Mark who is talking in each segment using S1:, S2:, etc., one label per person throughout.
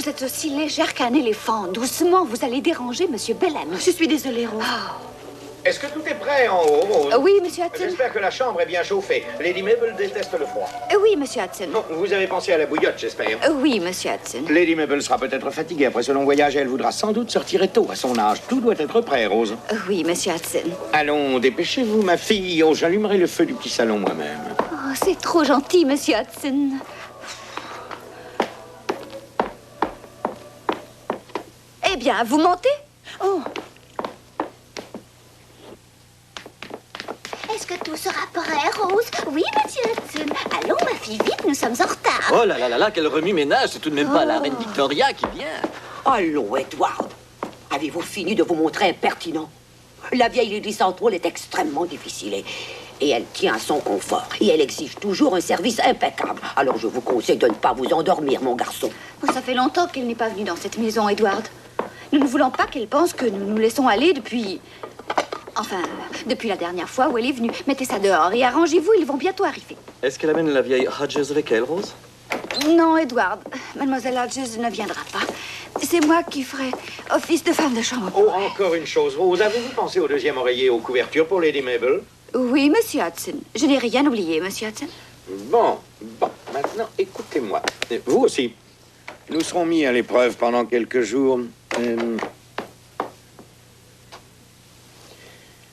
S1: Vous êtes aussi légère qu'un éléphant. Doucement, vous allez déranger Monsieur Bellamy.
S2: Je suis désolée, Rose.
S3: Est-ce que tout est prêt en haut, Rose?
S1: Oui, Monsieur Hudson.
S3: J'espère que la chambre est bien chauffée. Lady Mabel déteste le froid.
S1: Oui, Monsieur Hudson.
S3: Bon, vous avez pensé à la bouillotte, j'espère.
S1: Oui, Monsieur Hudson.
S3: Lady Mabel sera peut-être fatiguée après ce long voyage et elle voudra sans doute se retirer tôt à son âge. Tout doit être prêt, Rose.
S1: Oui, Monsieur Hudson.
S3: Allons, dépêchez-vous, ma fille. Oh, j'allumerai le feu du petit salon moi-même.
S1: Oh, c'est trop gentil, Monsieur Hudson. Eh bien, vous montez?
S2: Oh,
S4: Est-ce que tout sera prêt, Rose? Oui, monsieur Hudson. Allons, ma fille, vite, nous sommes en retard.
S5: Oh là là là là, quel remue-ménage. C'est tout de même pas la reine Victoria qui vient.
S6: Allons, Edward. Avez-vous fini de vous montrer impertinent? La vieille Lady Southwell est extrêmement difficile et elle tient à son confort. Et elle exige toujours un service impeccable. Alors je vous conseille de ne pas vous endormir, mon garçon.
S1: Oh, ça fait longtemps qu'elle n'est pas venue dans cette maison, Edward. Nous ne voulons pas qu'elle pense que nous nous laissons aller depuis... Enfin, depuis la dernière fois où elle est venue. Mettez ça dehors et arrangez-vous, ils vont bientôt arriver.
S5: Est-ce qu'elle amène la vieille Hodges avec elle, Rose?
S1: Non, Edward. Mademoiselle Hodges ne viendra pas. C'est moi qui ferai office de femme de chambre.
S3: Oh, encore une chose, Rose. Avez-vous pensé au deuxième oreiller et aux couvertures pour Lady Mabel?
S1: Oui, Monsieur Hudson. Je n'ai rien oublié, Monsieur Hudson.
S3: Bon. Maintenant, écoutez-moi. Vous aussi. Nous serons mis à l'épreuve pendant quelques jours.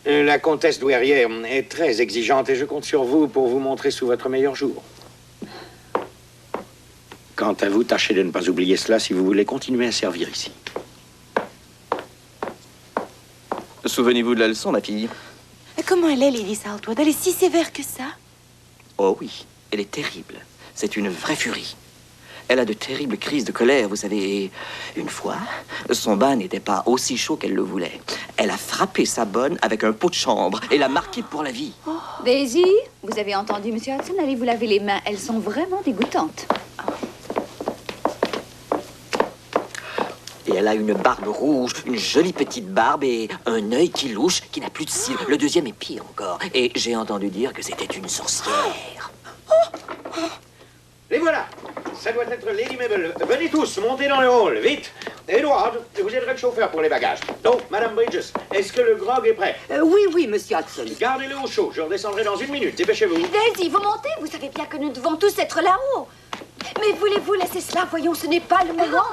S3: La comtesse douairière est très exigeante et je compte sur vous pour vous montrer sous votre meilleur jour. Quant à vous, tâchez de ne pas oublier cela si vous voulez continuer à servir ici.
S5: Souvenez-vous de la leçon, ma fille.
S2: comment elle est, Lady Southwell? Elle est si sévère que ça?
S5: Oh oui, elle est terrible. C'est une vraie furie. Elle a de terribles crises de colère, vous savez. Une fois, son bain n'était pas aussi chaud qu'elle le voulait. Elle a frappé sa bonne avec un pot de chambre et l'a marqué pour la vie.
S1: Oh. Daisy, vous avez entendu, Monsieur Hudson? Allez vous laver les mains. Elles sont vraiment dégoûtantes.
S5: Et elle a une barbe rouge, une jolie petite barbe et un œil qui louche, qui n'a plus de cils. Le deuxième est pire encore. Et j'ai entendu dire que c'était une sorcière.
S3: Les voilà. Ça doit être Lady Mabel. Venez tous, montez dans le hall, vite. Edward, vous aiderez le chauffeur pour les bagages. Donc, Madame Bridges, est-ce que le grog est prêt?
S6: Oui, monsieur Hudson.
S3: Gardez-le au chaud, je redescendrai dans une minute. Dépêchez-vous.
S1: Daisy, vous montez? Vous savez bien que nous devons tous être là-haut. Mais voulez-vous laisser cela? Voyons, ce n'est pas le moment.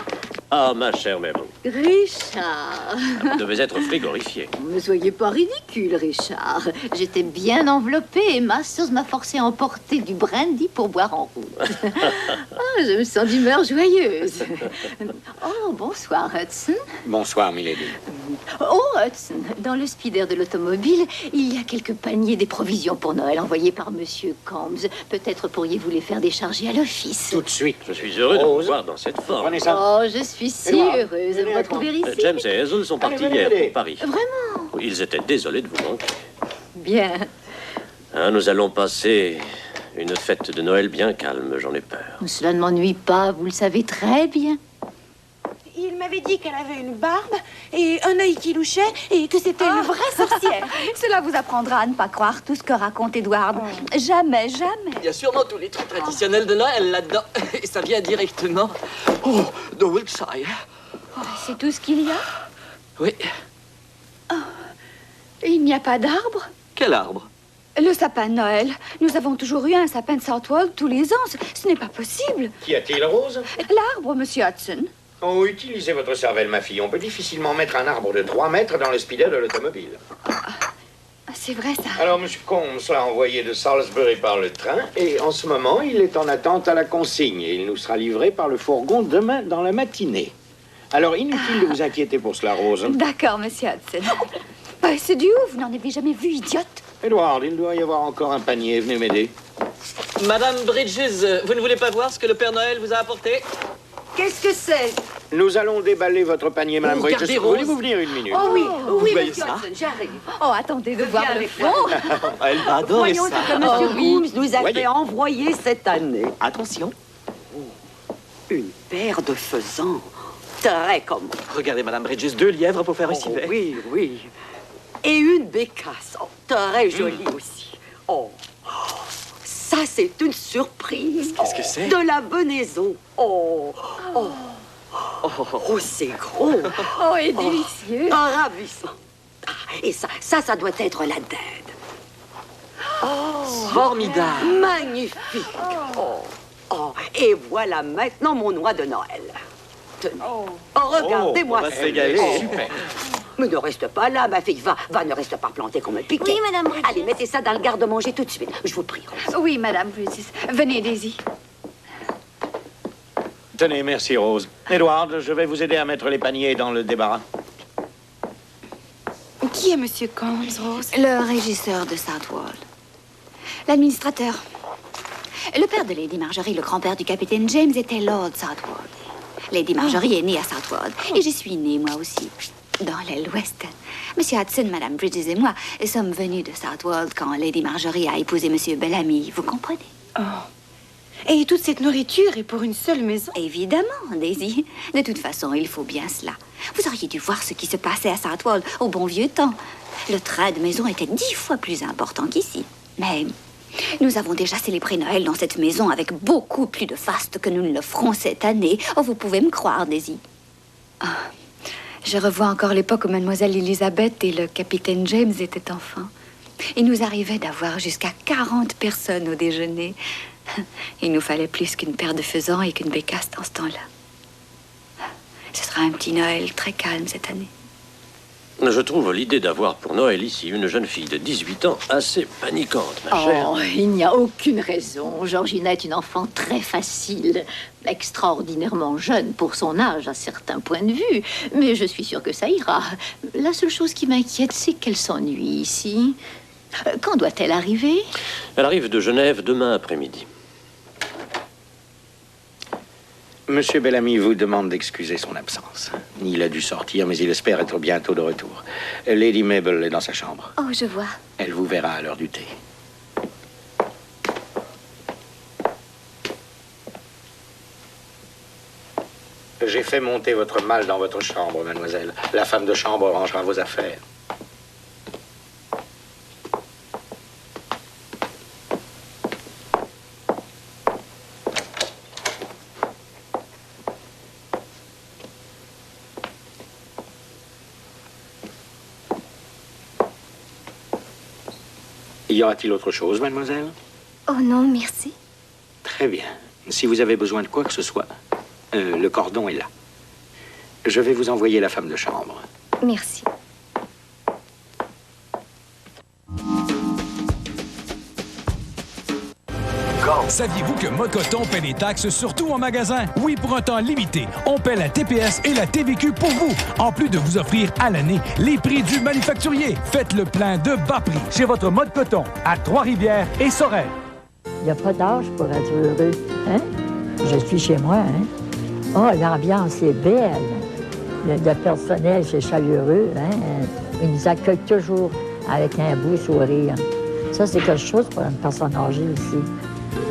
S7: Ah, ma chère Mabel,
S8: Richard,
S7: vous devez être frigorifié.
S8: ne soyez pas ridicule, Richard. J'étais bien enveloppée et ma sauce m'a forcé à emporter du brandy pour boire en route. Ah, je me sens d'humeur joyeuse. Oh, bonsoir, Hudson.
S3: Bonsoir, milady.
S8: Oh, Hudson, dans le speeder de l'automobile, il y a quelques paniers des provisions pour Noël envoyés par Monsieur Combs. Peut-être pourriez-vous les faire décharger à l'office.
S3: Tout de suite.
S7: Je suis heureux de vous
S3: Rose,
S7: voir dans cette forme.
S3: Prenez ça.
S8: Oh, je suis si
S3: Edouard,
S8: heureuse de vous
S3: venez
S8: retrouver ici.
S7: James et Hazel sont partis
S3: venez,
S7: hier
S3: venez.
S7: pour Paris.
S8: Vraiment?
S7: Ils étaient désolés de vous manquer.
S8: Bien.
S7: Hein, nous allons passer une fête de Noël bien calme, j'en ai peur.
S8: Cela ne m'ennuie pas, vous le savez très bien.
S2: Il m'avait dit qu'elle avait une barbe et un œil qui louchait et que c'était une vraie sorcière.
S1: Cela vous apprendra à ne pas croire tout ce que raconte Edward. Jamais, jamais.
S5: Il y a sûrement tous les trucs traditionnels de Noël là-dedans. Et ça vient directement de Wiltshire.
S1: C'est tout ce qu'il y a?
S5: Oui.
S1: Il n'y a pas d'arbre?
S5: Quel arbre?
S1: Le sapin de Noël. Nous avons toujours eu un sapin de Southwell tous les ans. Ce n'est pas possible.
S3: Qu'y a-t-il, Rose?
S1: L'arbre, Monsieur Hudson.
S3: Oh, utilisez votre cervelle, ma fille. On peut difficilement mettre un arbre de 3 mètres dans le speeder de l'automobile.
S1: C'est vrai, ça.
S3: Alors, M. Combs l'a envoyé de Salisbury par le train et en ce moment, il est en attente à la consigne et il nous sera livré par le fourgon demain dans la matinée. Alors, inutile de vous inquiéter pour cela, Rose.
S1: D'accord, Monsieur Hudson. C'est du haut, vous n'en avez jamais vu, idiote.
S3: Edward, il doit y avoir encore un panier. Venez m'aider.
S5: Madame Bridges, vous ne voulez pas voir ce que le Père Noël vous a apporté?
S6: Qu'est-ce que c'est?
S3: Nous allons déballer votre panier, Madame Bridges.
S5: regardez, Rose.
S3: Voulez-vous venir une minute?
S6: Oh oui, oui,
S5: voyez
S6: monsieur
S5: ça?
S6: Hudson, j'arrive.
S1: Oh, attendez de voir le
S6: avec
S1: fond.
S5: Elle va adorer
S6: Voyons
S5: ça.
S6: ce que monsieur Combs nous a
S3: Voyez.
S6: fait envoyer cette année.
S5: Attention.
S6: Une paire de faisans. Très commode.
S5: Regardez, Madame Bridges, 2 lièvres pour faire un civet.
S6: Oui, oui. Et une bécasse. Oh, très jolie aussi. Oh, ça, c'est une surprise.
S5: Qu'est-ce que c'est?
S6: De la venaison. Oh, oh. Oh, c'est gros.
S8: Oh, et délicieux.
S6: Oh, ravissant. Et ça doit être la dinde.
S5: Formidable.
S6: Magnifique. Et voilà maintenant mon noix de Noël. Tenez. Regardez-moi
S3: on va
S6: ça.
S3: se régaler. Super.
S6: Mais ne reste pas là, ma fille. Va, ne reste pas plantée comme un piquet.
S4: Oui, Madame Bridges.
S6: Allez, mettez ça dans le garde-manger tout de suite. Je vous prie, Rose.
S1: Oui, Madame Bridges. Venez, Daisy.
S3: Tenez, merci, Rose. Edward, je vais vous aider à mettre les paniers dans le débarras.
S2: Qui est Monsieur Combs, Rose?
S1: Le régisseur de Southwold. L'administrateur. Le père de Lady Marjorie, le grand-père du capitaine James, était Lord Southwold. Lady Marjorie est née à Southwold. Et j'y suis née, moi aussi, dans l'aile ouest. Monsieur Hudson, Madame Bridges et moi sommes venus de Southwold quand Lady Marjorie a épousé Monsieur Bellamy. Vous comprenez?
S2: Et toute cette nourriture est pour une seule maison?
S1: Évidemment, Daisy. De toute façon, il faut bien cela. Vous auriez dû voir ce qui se passait à Southwold au bon vieux temps. Le train de maison était 10 fois plus important qu'ici. Mais nous avons déjà célébré Noël dans cette maison avec beaucoup plus de faste que nous ne le ferons cette année. Oh, vous pouvez me croire, Daisy. Je revois encore l'époque où Mademoiselle Elisabeth et le capitaine James étaient enfants. Il nous arrivait d'avoir jusqu'à 40 personnes au déjeuner. Il nous fallait plus qu'une paire de faisans et qu'une bécasse dans ce temps-là. Ce sera un petit Noël très calme cette année.
S7: Je trouve l'idée d'avoir pour Noël ici une jeune fille de 18 ans assez paniquante, ma chère.
S8: Oh, il n'y a aucune raison. Georgina est une enfant très facile, extraordinairement jeune pour son âge à certains points de vue. Mais je suis sûre que ça ira. La seule chose qui m'inquiète, c'est qu'elle s'ennuie ici. Quand doit-elle arriver?
S7: Elle arrive de Genève demain après-midi.
S3: Monsieur Bellamy vous demande d'excuser son absence. Il a dû sortir, mais il espère être bientôt de retour. Lady Mabel est dans sa chambre.
S1: Oh, je vois.
S3: Elle vous verra à l'heure du thé. J'ai fait monter votre malle dans votre chambre, mademoiselle. La femme de chambre rangera vos affaires. Y aura-t-il autre chose, mademoiselle?
S4: Oh non, merci.
S3: Très bien. Si vous avez besoin de quoi que ce soit, le cordon est là. Je vais vous envoyer la femme de chambre.
S4: Merci.
S9: Saviez-vous que Mocoton paie les taxes surtout en magasin? Oui, pour un temps limité. On paie la TPS et la TVQ pour vous, en plus de vous offrir à l'année les prix du manufacturier. Faites le plein de bas prix chez votre Mode Coton à Trois-Rivières et Sorel.
S10: Il n'y a pas d'âge pour être heureux, hein? Je suis chez moi, hein? Oh, l'ambiance est belle. Le personnel, c'est chaleureux, hein? Ils nous accueillent toujours avec un beau sourire. Ça, c'est quelque chose pour une personne âgée ici.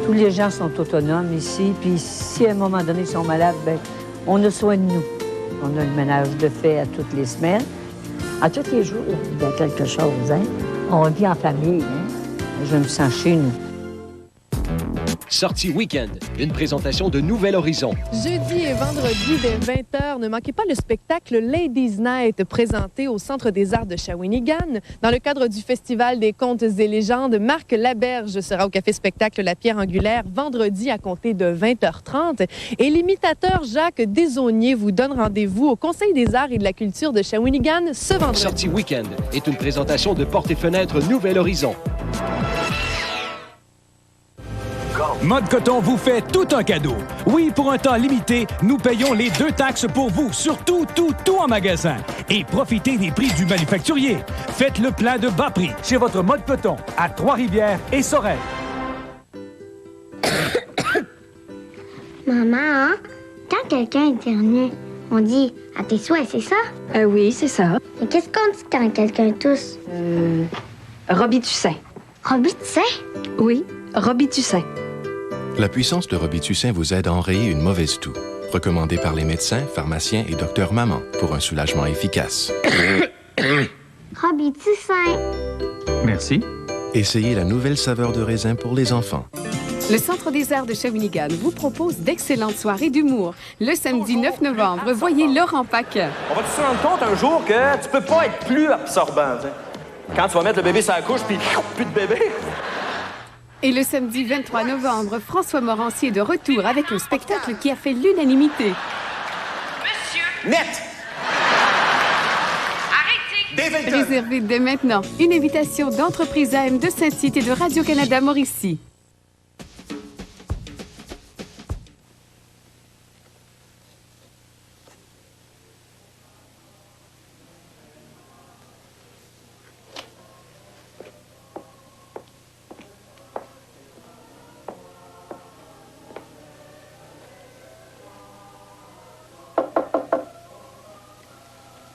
S11: Tous les gens sont autonomes ici, puis si à un moment donné ils sont malades, bien, on a soin de nous. On a le ménage de fait à toutes les semaines.
S10: À tous les jours, il y a quelque chose, hein? On vit en famille, hein?
S11: Je me sens chez nous.
S12: Sortie Week-end, une présentation de Nouvel Horizon.
S13: Jeudi et vendredi dès 20h, ne manquez pas le spectacle Ladies Night présenté au Centre des Arts de Shawinigan. Dans le cadre du Festival des Contes et légendes, Marc Laberge sera au Café Spectacle La Pierre Angulaire vendredi à compter de 20h30. Et l'imitateur Jacques Desaulniers vous donne rendez-vous au Conseil des Arts et de la Culture de Shawinigan ce vendredi.
S12: Sortie Week-end est une présentation de Portes et Fenêtres Nouvel Horizon.
S9: Mode Coton vous fait tout un cadeau. Oui, pour un temps limité, nous payons les 2 taxes pour vous, sur tout en magasin. Et profitez des prix du manufacturier. Faites le plein de bas prix chez votre Mode Coton à Trois-Rivières et Sorel.
S4: Maman, hein? Quand quelqu'un éternue, on dit « à tes souhaits », c'est ça?
S14: Oui, c'est ça.
S4: Et qu'est-ce qu'on dit quand quelqu'un tousse?
S14: Robitussin.
S4: Robitussin?
S14: Oui, Robitussin.
S15: La puissance de Robitussin vous aide à enrayer une mauvaise toux. Recommandé par les médecins, pharmaciens et docteurs Maman pour un soulagement efficace.
S4: Robitussin.
S15: Merci. Essayez la nouvelle saveur de raisin pour les enfants.
S16: Le Centre des arts de Shawinigan vous propose d'excellentes soirées d'humour. Le samedi 9 novembre, voyez Laurent Paquin.
S17: On va se rendre compte un jour que tu peux pas être plus absorbant, t'sais. Quand tu vas mettre le bébé sur la couche, puis plus de bébé.
S16: Et le samedi 23 novembre, François Morancier est de retour avec un spectacle qui a fait l'unanimité.
S17: Net! Arrêtez!
S16: Réservez dès maintenant une invitation d'Entreprise AM de Saint-Tite et de Radio-Canada Mauricie.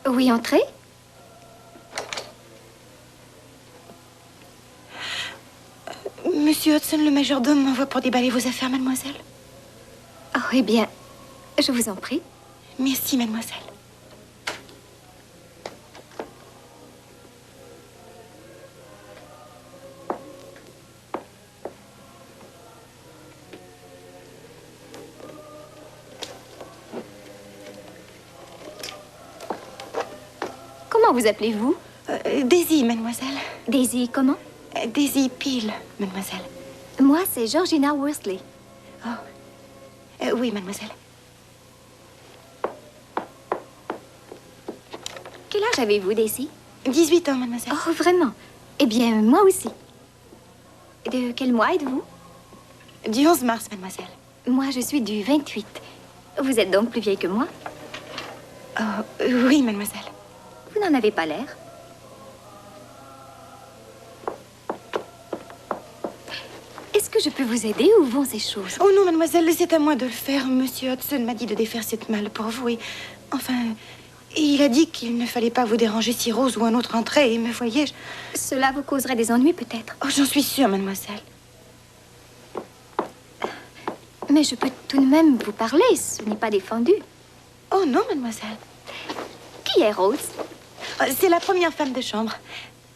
S1: Oui, entrez.
S2: Monsieur Hudson, le majordome m'envoie pour déballer vos affaires, mademoiselle.
S1: Oh, eh bien, je vous en prie.
S2: Merci, mademoiselle.
S1: Comment vous appelez-vous?
S2: Daisy, mademoiselle.
S1: Daisy, comment?
S2: Daisy Peel, mademoiselle.
S1: Moi, c'est Georgina Worsley.
S2: Oh. Oui, mademoiselle.
S1: Quel âge avez-vous, Daisy?
S2: 18 ans, mademoiselle.
S1: Oh, vraiment? Eh bien, moi aussi. De quel mois êtes-vous?
S2: Du 11 mars, mademoiselle.
S1: Moi, je suis du 28. Vous êtes donc plus vieille que moi?
S2: Oh, oui, mademoiselle.
S1: Vous n'en avez pas l'air. Est-ce que je peux vous aider ou vont ces choses?
S2: Oh non, mademoiselle, c'est à moi de le faire. Monsieur Hudson m'a dit de défaire cette malle pour vous et... Enfin, il a dit qu'il ne fallait pas vous déranger si Rose ou un autre entrait et me voyez...
S1: Cela vous causerait des ennuis, peut-être?
S2: Oh, j'en suis sûre, mademoiselle.
S1: Mais je peux tout de même vous parler, ce n'est pas défendu.
S2: Oh non, mademoiselle.
S1: Qui est Rose?
S2: C'est la première femme de chambre.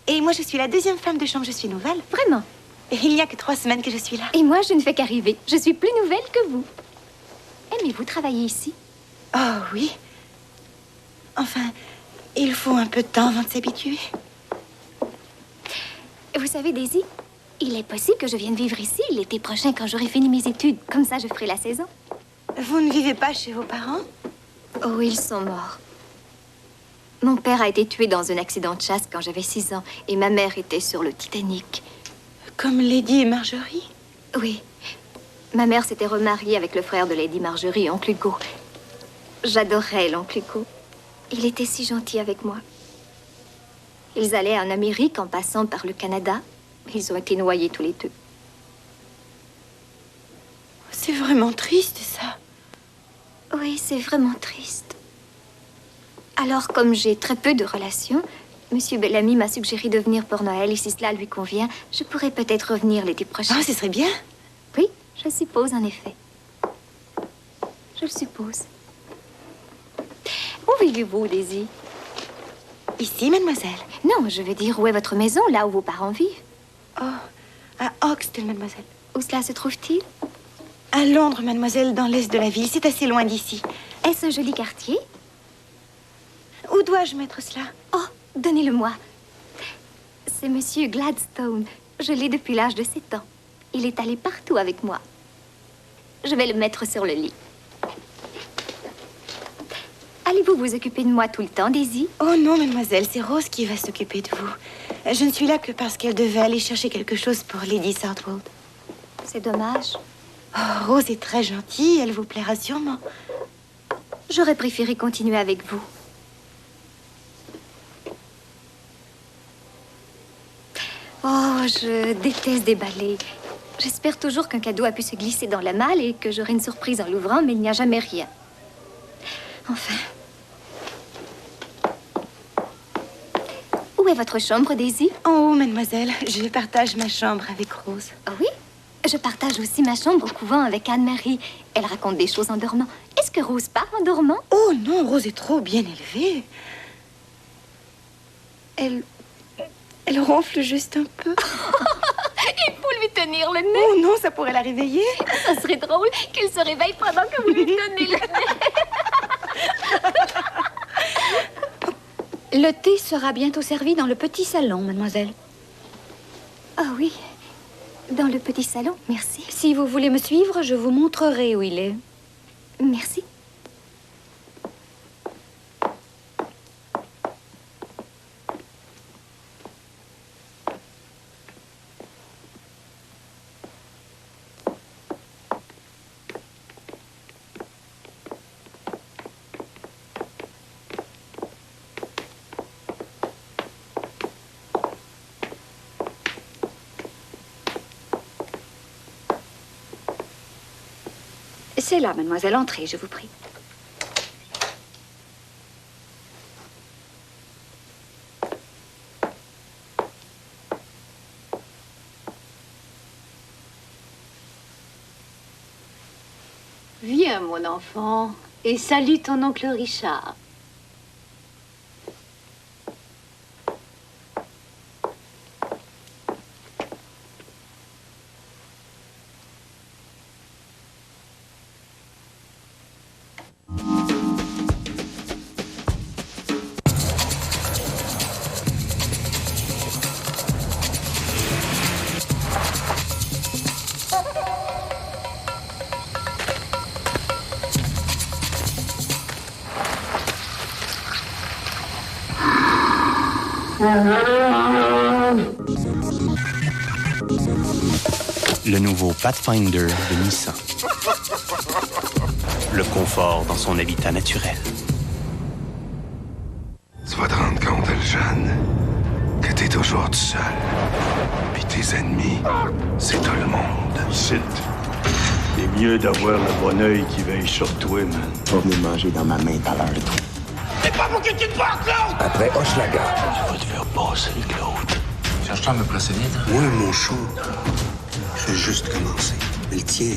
S2: Et moi, je suis la deuxième femme de chambre, je suis nouvelle.
S1: Vraiment?
S2: Et il n'y a que 3 semaines que je suis là.
S1: Et moi, je ne fais qu'arriver. Je suis plus nouvelle que vous. Aimez-vous travailler ici?
S2: Oh, oui. Enfin, il faut un peu de temps avant de s'habituer.
S1: Vous savez, Daisy, il est possible que je vienne vivre ici l'été prochain quand j'aurai fini mes études. Comme ça, je ferai la saison.
S2: Vous ne vivez pas chez vos parents?
S1: Oh, ils sont morts. Mon père a été tué dans un accident de chasse quand j'avais 6 ans et ma mère était sur le Titanic.
S2: Comme Lady et Marjorie?
S1: Oui. Ma mère s'était remariée avec le frère de Lady Marjorie, oncle Hugo. J'adorais l'oncle Hugo. Il était si gentil avec moi. Ils allaient en Amérique en passant par le Canada. Ils ont été noyés tous les deux.
S2: C'est vraiment triste, ça.
S1: Oui, c'est vraiment triste. Alors, comme j'ai très peu de relations, Monsieur Bellamy m'a suggéré de venir pour Noël et si cela lui convient, je pourrais peut-être revenir l'été prochain.
S2: Ah, ce serait bien.
S1: Oui, je suppose, en effet. Je le suppose. Où vivez-vous, Daisy?
S2: Ici, mademoiselle.
S1: Non, je veux dire, où est votre maison, là où vos parents vivent?
S2: Oh, à Hoxton, mademoiselle.
S1: Où cela se trouve-t-il?
S2: À Londres, mademoiselle, dans l'est de la ville. C'est assez loin d'ici.
S1: Est-ce un joli quartier?
S2: Où dois-je mettre cela?
S1: Oh, donnez-le-moi. C'est Monsieur Gladstone. Je l'ai depuis l'âge de 7 ans. Il est allé partout avec moi. Je vais le mettre sur le lit. Allez-vous vous occuper de moi tout le temps, Daisy?
S2: Oh non, mademoiselle, c'est Rose qui va s'occuper de vous. Je ne suis là que parce qu'elle devait aller chercher quelque chose pour Lady Southwold.
S1: C'est dommage.
S2: Oh, Rose est très gentille, elle vous plaira sûrement.
S1: J'aurais préféré continuer avec vous. Oh, je déteste déballer. J'espère toujours qu'un cadeau a pu se glisser dans la malle et que j'aurai une surprise en l'ouvrant, mais il n'y a jamais rien. Enfin. Où est votre chambre, Daisy?
S2: En haut, mademoiselle. Je partage ma chambre avec Rose.
S1: Ah oui? Je partage aussi ma chambre au couvent avec Anne-Marie. Elle raconte des choses en dormant. Est-ce que Rose parle en dormant?
S2: Oh non, Rose est trop bien élevée. Elle ronfle juste un peu.
S4: Il faut lui tenir le nez.
S2: Oh non, ça pourrait la réveiller.
S4: Ça serait drôle qu'elle se réveille pendant que vous lui tenez le nez.
S1: Le thé sera bientôt servi dans le petit salon, mademoiselle.
S4: Ah oui, dans le petit salon, merci.
S1: Si vous voulez me suivre, je vous montrerai où il est.
S4: Merci.
S1: C'est là, mademoiselle. Entrez, je vous prie.
S8: Viens, mon enfant, et salue ton oncle Richard.
S18: Le nouveau Pathfinder de Nissan. Le confort dans son habitat naturel.
S19: Tu vas te rendre compte, jeune, que t'es toujours tout seul. Puis tes ennemis, c'est tout le monde.
S20: C'est mieux d'avoir le bon œil qui veille sur toi, man.
S21: Pas venir manger dans ma main tout à l'heure.
S19: C'est pas pour que tu te portes, Claude!
S21: Après Hochelaga.
S19: Tu vas te faire passer, Claude.
S21: Cherche-toi à me procéder,
S19: Moi, mon show, je vais juste commencer. Mais le tien,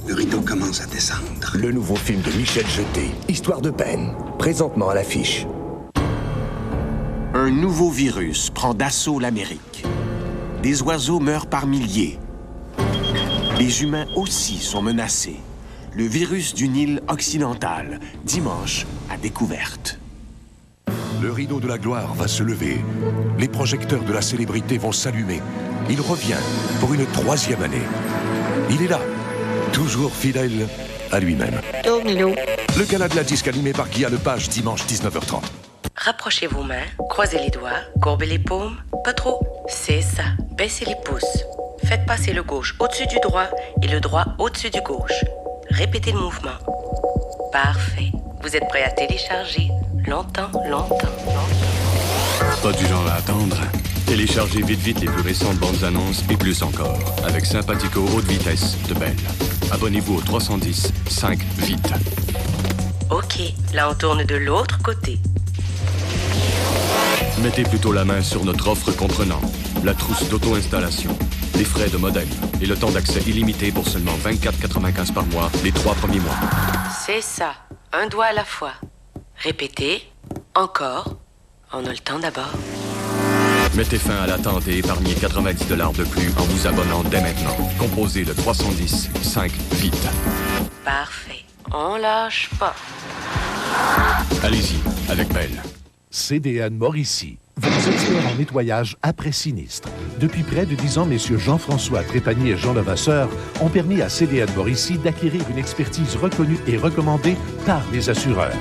S19: le rideau commence à descendre.
S21: Le nouveau film de Michel Jeté, Histoire de peine, présentement à l'affiche.
S22: Un nouveau virus prend d'assaut l'Amérique. Des oiseaux meurent par milliers. Les humains aussi sont menacés. Le virus du Nil occidental, dimanche, à découverte.
S23: Le rideau de la gloire va se lever. Les projecteurs de la célébrité vont s'allumer. Il revient pour une 3e année. Il est là, toujours fidèle à lui-même. Le gala de la disque animé par Guy Lepage, dimanche 19h30.
S24: Rapprochez vos mains, croisez les doigts, courbez les paumes, pas trop. C'est ça, baissez les pouces. Faites passer le gauche au-dessus du droit et le droit au-dessus du gauche. Répétez le mouvement. Parfait. Vous êtes prêt à télécharger longtemps.
S25: Pas du genre à attendre. Téléchargez vite les plus récentes bandes annonces et plus encore avec Sympathico haute vitesse de Bell. Abonnez-vous au 310 5 vite.
S24: Ok, là on tourne de l'autre côté.
S25: Mettez plutôt la main sur notre offre comprenant la trousse d'auto-installation, les frais de modem et le temps d'accès illimité pour seulement 24,95 par mois les 3 premiers mois.
S24: C'est ça, un doigt à la fois. Répétez, encore. On a le temps d'abord.
S25: Mettez fin à l'attente et épargnez 90 $ de plus en vous abonnant dès maintenant. Composez le 310 5 vite.
S24: Parfait. On lâche pas.
S25: Allez-y, avec Belle.
S26: CDN Mauricie, vos experts en nettoyage après sinistre. Depuis près de 10 ans, messieurs Jean-François Trépanier et Jean Levasseur ont permis à CDN Mauricie d'acquérir une expertise reconnue et recommandée par les assureurs.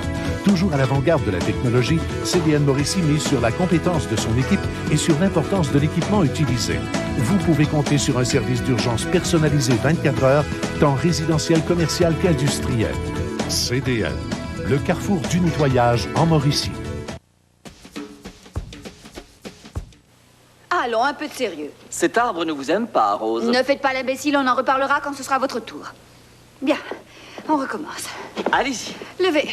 S26: Toujours à l'avant-garde de la technologie, CDN Mauricie mise sur la compétence de son équipe et sur l'importance de l'équipement utilisé. Vous pouvez compter sur un service d'urgence personnalisé 24 heures, tant résidentiel, commercial qu'industriel. CDN, le carrefour du nettoyage en Mauricie.
S1: Allons, un peu de sérieux.
S5: Cet arbre ne vous aime pas, Rose.
S1: Ne faites pas l'imbécile, on en reparlera quand ce sera votre tour. Bien, on recommence.
S5: Allez-y.
S1: Levez.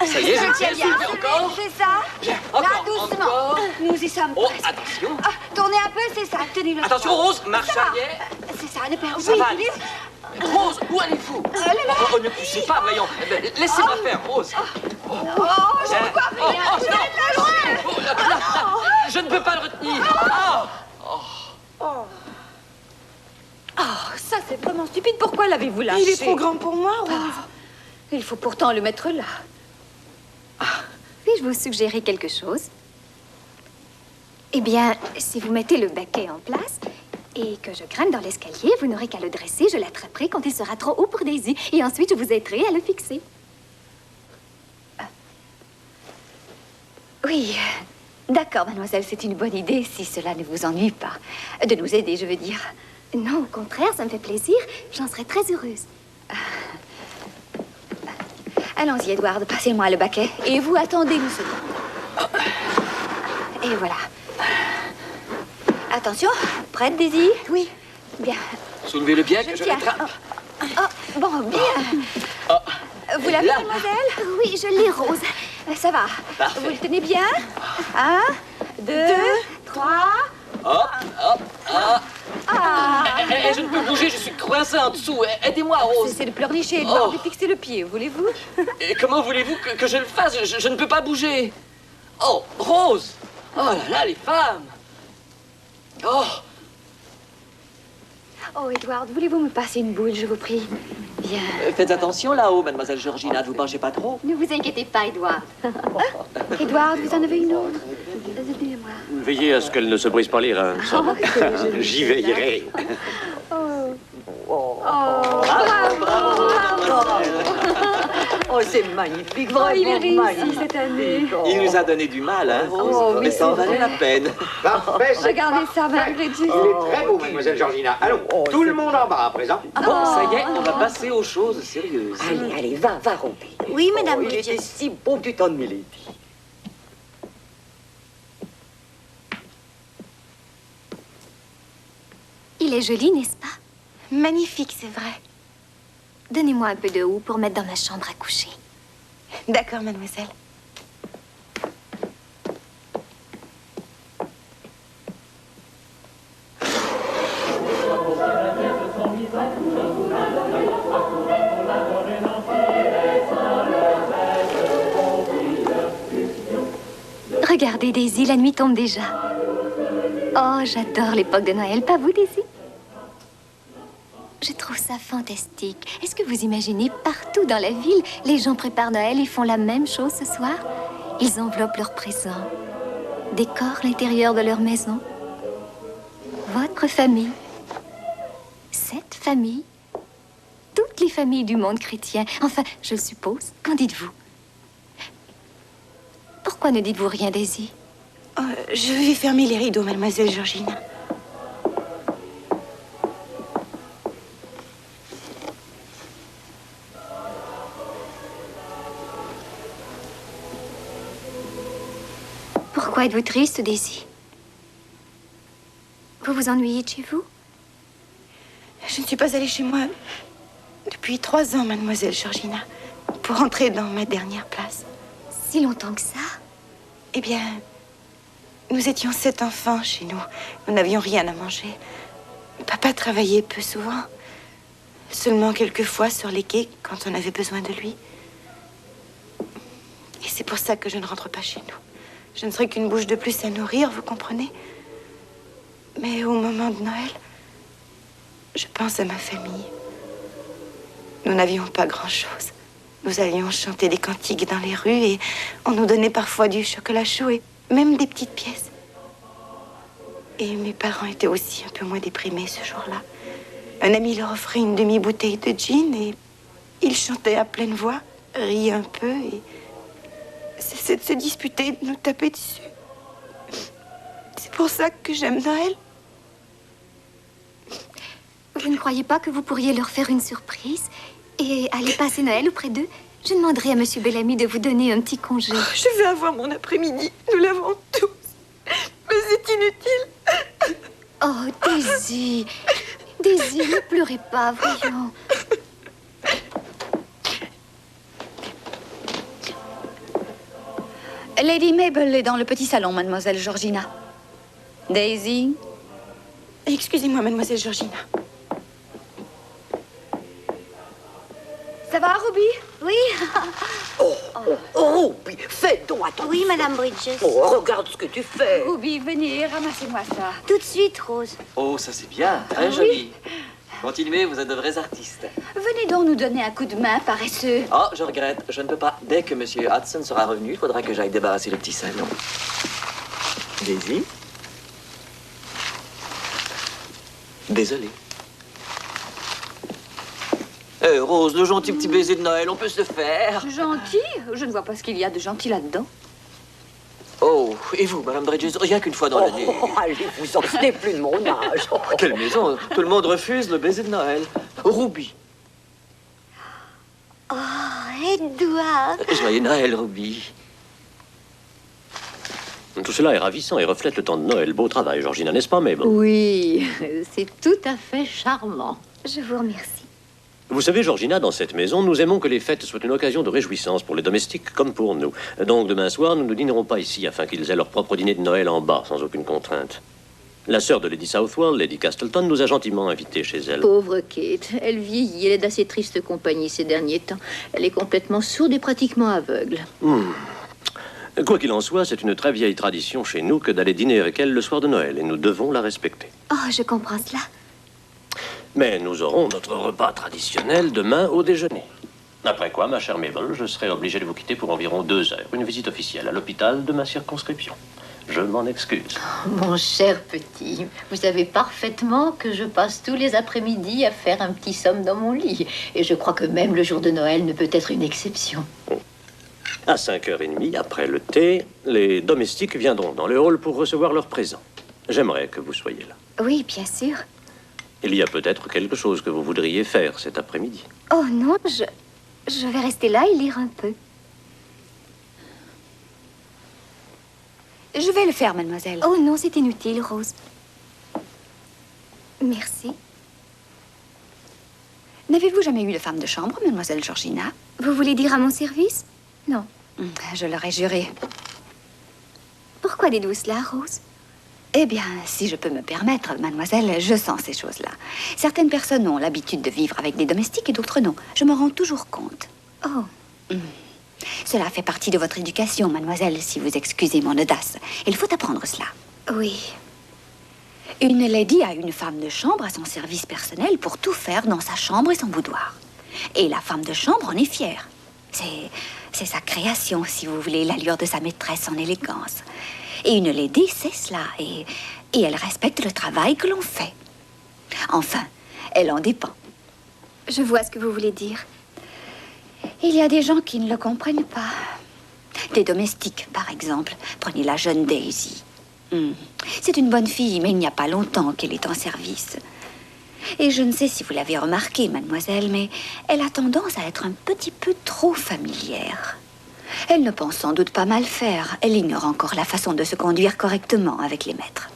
S5: Ça y est, je
S1: tiens bien.
S5: encore.
S1: C'est ça.
S5: Bien,
S1: Là,
S5: encore,
S1: doucement.
S5: encore.
S1: Nous y sommes presque.
S5: Attention.
S1: Ah, tournez un peu, c'est ça. Tenez-le.
S5: Attention, Rose, marche
S1: Ça va.
S5: arrière.
S1: C'est ça, ne perdez
S5: Ça
S1: pas
S5: va.
S1: l'équilibre.
S5: Rose, où allez-vous? Oh, ne poussez pas, voyons. Laissez-moi faire, Rose.
S1: Oh, je ne vois rien. Vous êtes là loin.
S5: Je ne peux pas le retenir.
S1: Oh. Oh, ça c'est vraiment stupide. Pourquoi l'avez-vous lâché?
S2: Il est trop grand pour moi, Rose.
S1: Il faut pourtant le mettre là.
S3: Puis-je vous suggérer quelque chose? Eh bien, si vous mettez le baquet en place et que je grimpe dans l'escalier, vous n'aurez qu'à le dresser, je l'attraperai quand il sera trop haut pour Daisy. Et ensuite, je vous aiderai à le fixer. Oui, d'accord, mademoiselle, c'est une bonne idée, si cela ne vous ennuie pas. De nous aider, je veux dire. Non, au contraire, ça me fait plaisir. J'en serais très heureuse. Allons-y, Edward, passez-moi le baquet. Et vous, attendez une seconde. Et voilà. Attention, prête, Daisy?
S2: Oui.
S3: Bien.
S5: Soulevez-le bien que je
S3: tiens.
S5: l'attrape.
S3: Oh, bon, bien. Vous l'avez, mademoiselle? Oui, je l'ai, Rose. Ça va.
S5: Parfait.
S3: Vous le tenez bien? 1, 2, 3...
S5: Hop, hop, hop.
S3: Ah.
S5: Je ne peux bouger, je suis coincé en dessous. Aidez-moi, Rose.
S3: Cessez de pleurnicher, Edward, et fixez le pied, voulez-vous?
S5: Et comment voulez-vous que je le fasse? Je ne peux pas bouger. Oh, Rose. Oh là là, les femmes. Oh.
S3: Oh, Edward, voulez-vous me passer une boule, je vous prie? Bien.
S5: Faites attention là-haut, mademoiselle Georgina, ne vous penchez pas trop.
S3: Ne vous inquiétez pas, Edward. Edward, vous en avez une autre? Aidez-moi.
S6: Veillez à ce qu'elle ne se brise pas les reins. J'y veillerai.
S7: Oh, c'est magnifique, vraiment
S3: il est réussi
S7: magnifique.
S3: cette année.
S5: Il nous a donné du mal, hein, Rose, mais ça en valait la peine.
S6: Parfait, c'est
S3: Regardez ça, malgré Dieu.
S6: Il est très beau, mademoiselle Georgina. Allons, tout le monde en bas à présent.
S5: Bon, ça y est, on va passer aux choses sérieuses.
S7: Allez, allez, va, Roby.
S2: Oui, madame
S7: Il était si beau du temps de Milady.
S3: Il est joli, n'est-ce pas?
S2: Magnifique, c'est vrai.
S3: Donnez-moi un peu de houx pour mettre dans ma chambre à coucher.
S2: D'accord, mademoiselle.
S3: Regardez, Daisy, la nuit tombe déjà. Oh, j'adore l'époque de Noël, pas vous, Daisy? Je trouve ça fantastique. Est-ce que vous imaginez, partout dans la ville, les gens préparent Noël et font la même chose ce soir? Ils enveloppent leurs présents, décorent l'intérieur de leur maison. Votre famille, cette famille, toutes les familles du monde chrétien, enfin, je le suppose. Qu'en dites-vous? Pourquoi ne dites-vous rien, Daisy?
S2: Je vais fermer les rideaux, mademoiselle Georgina.
S3: Pourquoi êtes-vous triste, Daisy? Vous vous ennuyez de chez vous?
S2: Je ne suis pas allée chez moi depuis 3 ans, mademoiselle Georgina, pour entrer dans ma dernière place.
S3: Si longtemps que ça?
S2: Eh bien, nous étions 7 enfants chez nous. Nous n'avions rien à manger. Papa travaillait peu souvent. Seulement quelques fois sur les quais quand on avait besoin de lui. Et c'est pour ça que je ne rentre pas chez nous. Je ne serai qu'une bouche de plus à nourrir, vous comprenez? Mais au moment de Noël, je pense à ma famille. Nous n'avions pas grand-chose. Nous allions chanter des cantiques dans les rues et on nous donnait parfois du chocolat chaud et même des petites pièces. Et mes parents étaient aussi un peu moins déprimés ce jour-là. Un ami leur offrait une demi-bouteille de gin et ils chantaient à pleine voix, riaient un peu et cessaient de se disputer, de nous taper dessus. C'est pour ça que j'aime Noël.
S3: Vous ne croyez pas que vous pourriez leur faire une surprise et aller passer Noël auprès d'eux? Je demanderai à Monsieur Bellamy de vous donner un petit congé.
S2: Je vais avoir mon après-midi. Nous l'avons tous. Mais c'est inutile.
S3: Oh, Daisy. Daisy, ne pleurez pas, voyons.
S1: Lady Mabel est dans le petit salon, mademoiselle Georgina. Daisy?
S2: Excusez-moi, mademoiselle Georgina.
S1: Ça va, Ruby?
S7: Oui. Oh, Ruby, fais donc attention.
S4: Oui, madame Bridges.
S7: Oh, regarde ce que tu fais.
S1: Ruby, venez, ramassez-moi ça.
S4: Tout de suite, Rose.
S5: Oh, ça c'est bien, très joli. Continuez, vous êtes de vrais artistes.
S1: Venez donc nous donner un coup de main, paresseux.
S5: Oh, je regrette, je ne peux pas. Dès que Monsieur Hudson sera revenu, il faudra que j'aille débarrasser le petit salon. Daisy? Désolé. Rose, le gentil petit baiser de Noël, on peut se le faire.
S1: Gentil? Je ne vois pas ce qu'il y a de gentil là-dedans.
S5: Oh, et vous, Madame Bridges, rien qu'une fois dans l'année.
S7: Oh, allez, vous en tenez plus de mon âge.
S5: Quelle maison? Tout le monde refuse le baiser de Noël. Ruby.
S4: Oh, Edouard.
S5: Joyeux Noël, Ruby.
S6: Tout cela est ravissant et reflète le temps de Noël. Beau travail, Georgina, n'est-ce pas, Mabel?
S8: Oui, c'est tout à fait charmant.
S3: Je vous remercie.
S6: Vous savez, Georgina, dans cette maison, nous aimons que les fêtes soient une occasion de réjouissance pour les domestiques comme pour nous. Donc, demain soir, nous ne dînerons pas ici afin qu'ils aient leur propre dîner de Noël en bas, sans aucune contrainte. La sœur de Lady Southwell, Lady Castleton, nous a gentiment invités chez elle.
S8: Pauvre Kate, elle vieillit, elle est d'assez triste compagnie ces derniers temps. Elle est complètement sourde et pratiquement aveugle.
S6: Quoi qu'il en soit, c'est une très vieille tradition chez nous que d'aller dîner avec elle le soir de Noël, et nous devons la respecter.
S3: Oh, je comprends cela.
S6: Mais nous aurons notre repas traditionnel demain au déjeuner. Après quoi, ma chère Mabel, je serai obligé de vous quitter pour environ 2 heures. Une visite officielle à l'hôpital de ma circonscription. Je m'en excuse.
S8: Oh, mon cher petit, vous savez parfaitement que je passe tous les après-midi à faire un petit somme dans mon lit. Et je crois que même le jour de Noël ne peut être une exception.
S6: À 5h30, après le thé, les domestiques viendront dans le hall pour recevoir leurs présents. J'aimerais que vous soyez là.
S3: Oui, bien sûr.
S6: Il y a peut-être quelque chose que vous voudriez faire cet après-midi.
S3: Oh non, je vais rester là et lire un peu.
S1: Je vais le faire, mademoiselle.
S3: Oh non, c'est inutile, Rose. Merci.
S1: N'avez-vous jamais eu de femme de chambre, mademoiselle Georgina?
S3: Vous voulez dire à mon service? Non.
S1: Je leur ai juré.
S3: Pourquoi dites-vous cela, Rose?
S1: Eh bien, si je peux me permettre, mademoiselle, je sens ces choses-là. Certaines personnes ont l'habitude de vivre avec des domestiques et d'autres non. Je me rends toujours compte.
S3: Oh.
S1: Cela fait partie de votre éducation, mademoiselle, si vous excusez mon audace. Il faut apprendre cela.
S3: Oui.
S1: Une lady a une femme de chambre à son service personnel pour tout faire dans sa chambre et son boudoir. Et la femme de chambre en est fière. C'est sa création, si vous voulez, l'allure de sa maîtresse en élégance. Et une lady sait cela, et elle respecte le travail que l'on fait. Enfin, elle en dépend.
S3: Je vois ce que vous voulez dire.
S1: Il y a des gens qui ne le comprennent pas. Des domestiques, par exemple. Prenez la jeune Daisy. C'est une bonne fille, mais il n'y a pas longtemps qu'elle est en service. Et je ne sais si vous l'avez remarqué, mademoiselle, mais elle a tendance à être un petit peu trop familière. Elle ne pense sans doute pas mal faire. Elle ignore encore la façon de se conduire correctement avec les maîtres.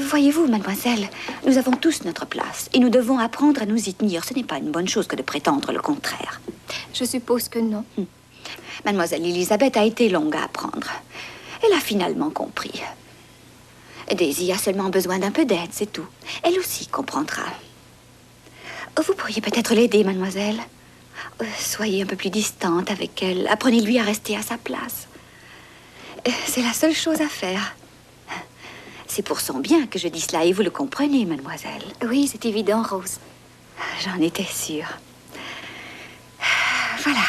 S1: Voyez-vous, mademoiselle, nous avons tous notre place et nous devons apprendre à nous y tenir. Ce n'est pas une bonne chose que de prétendre le contraire.
S3: Je suppose que non.
S1: Mademoiselle Elisabeth a été longue à apprendre. Elle a finalement compris. Daisy a seulement besoin d'un peu d'aide, c'est tout. Elle aussi comprendra. Vous pourriez peut-être l'aider, mademoiselle. Soyez un peu plus distante avec elle. Apprenez-lui à rester à sa place. C'est la seule chose à faire. C'est pour son bien que je dis cela et vous le comprenez, mademoiselle.
S3: Oui, c'est évident, Rose.
S1: J'en étais sûre. Voilà.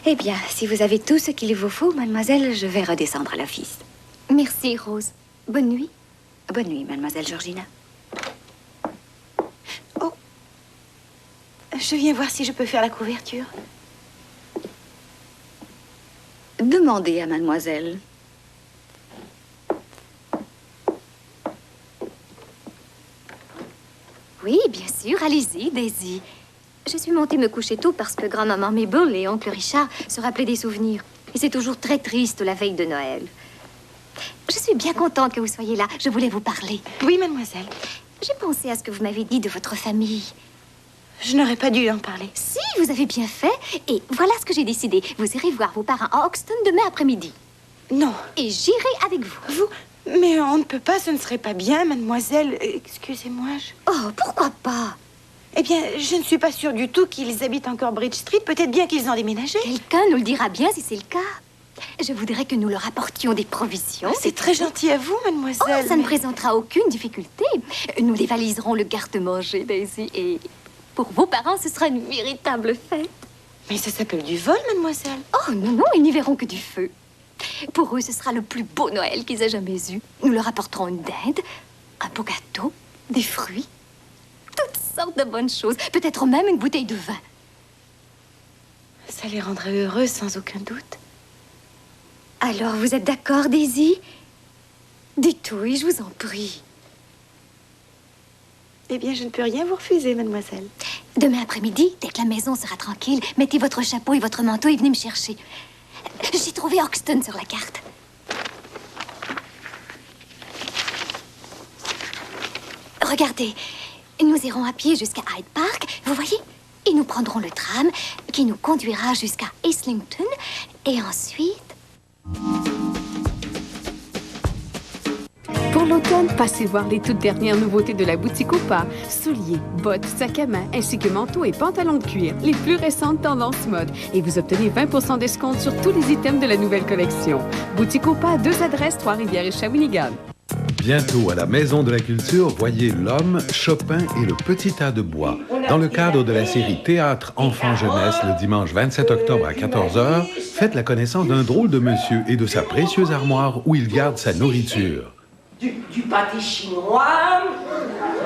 S1: Eh bien, si vous avez tout ce qu'il vous faut, mademoiselle, je vais redescendre à l'office.
S3: Merci, Rose. Bonne nuit.
S1: Bonne nuit, mademoiselle Georgina.
S2: Oh. Je viens voir si je peux faire la couverture.
S1: Demandez à mademoiselle.
S3: Oui, bien sûr. Allez-y, Daisy. Je suis montée me coucher tôt parce que grand-maman Mabel et oncle Richard se rappelaient des souvenirs. Et c'est toujours très triste la veille de Noël. Je suis bien contente que vous soyez là. Je voulais vous parler.
S2: Oui, mademoiselle.
S3: J'ai pensé à ce que vous m'avez dit de votre famille.
S2: Je n'aurais pas dû en parler.
S3: Si, vous avez bien fait. Et voilà ce que j'ai décidé. Vous irez voir vos parents à Hoxton demain après-midi.
S2: Non.
S3: Et j'irai avec vous.
S2: Vous? Mais on ne peut pas, ce ne serait pas bien, mademoiselle. Excusez-moi.
S3: Oh, pourquoi pas?
S2: Eh bien, je ne suis pas sûre du tout qu'ils habitent encore Bridge Street. Peut-être bien qu'ils ont déménagé.
S3: Quelqu'un nous le dira bien si c'est le cas. Je voudrais que nous leur apportions des provisions.
S2: C'est très gentil à vous, mademoiselle.
S3: Oh, ça ne présentera aucune difficulté. Nous dévaliserons le garde-manger, Daisy, et pour vos parents, ce sera une véritable fête.
S2: Mais ça s'appelle du vol, mademoiselle.
S3: Oh non, non, ils n'y verront que du feu. Pour eux, ce sera le plus beau Noël qu'ils aient jamais eu. Nous leur apporterons une dinde, un beau gâteau, des fruits, toutes sortes de bonnes choses, peut-être même une bouteille de vin.
S2: Ça les rendrait heureux, sans aucun doute.
S3: Alors, vous êtes d'accord, Daisy? Dites oui, je vous en prie.
S2: Eh bien, je ne peux rien vous refuser, mademoiselle.
S3: Demain après-midi, dès que la maison sera tranquille, mettez votre chapeau et votre manteau et venez me chercher. J'ai trouvé Hoxton sur la carte. Regardez, nous irons à pied jusqu'à Hyde Park, vous voyez? Et nous prendrons le tram qui nous conduira jusqu'à Islington. Et ensuite...
S16: Pour l'automne, passez voir les toutes dernières nouveautés de la boutique au pas. Souliers, bottes, sacs à main, ainsi que manteaux et pantalons de cuir. Les plus récentes tendances mode. Et vous obtenez 20% d'escompte sur tous les items de la nouvelle collection. Boutique au pas, 2 adresses, Trois-Rivières et Shawinigan.
S9: Bientôt à la Maison de la Culture, voyez L'Homme, Chopin et le Petit Tas de bois. Dans le cadre de la série Théâtre Enfants-Jeunesse, le dimanche 27 octobre à 14h, faites la connaissance d'un drôle de monsieur et de sa précieuse armoire où il garde sa nourriture.
S10: Du pâté chinois,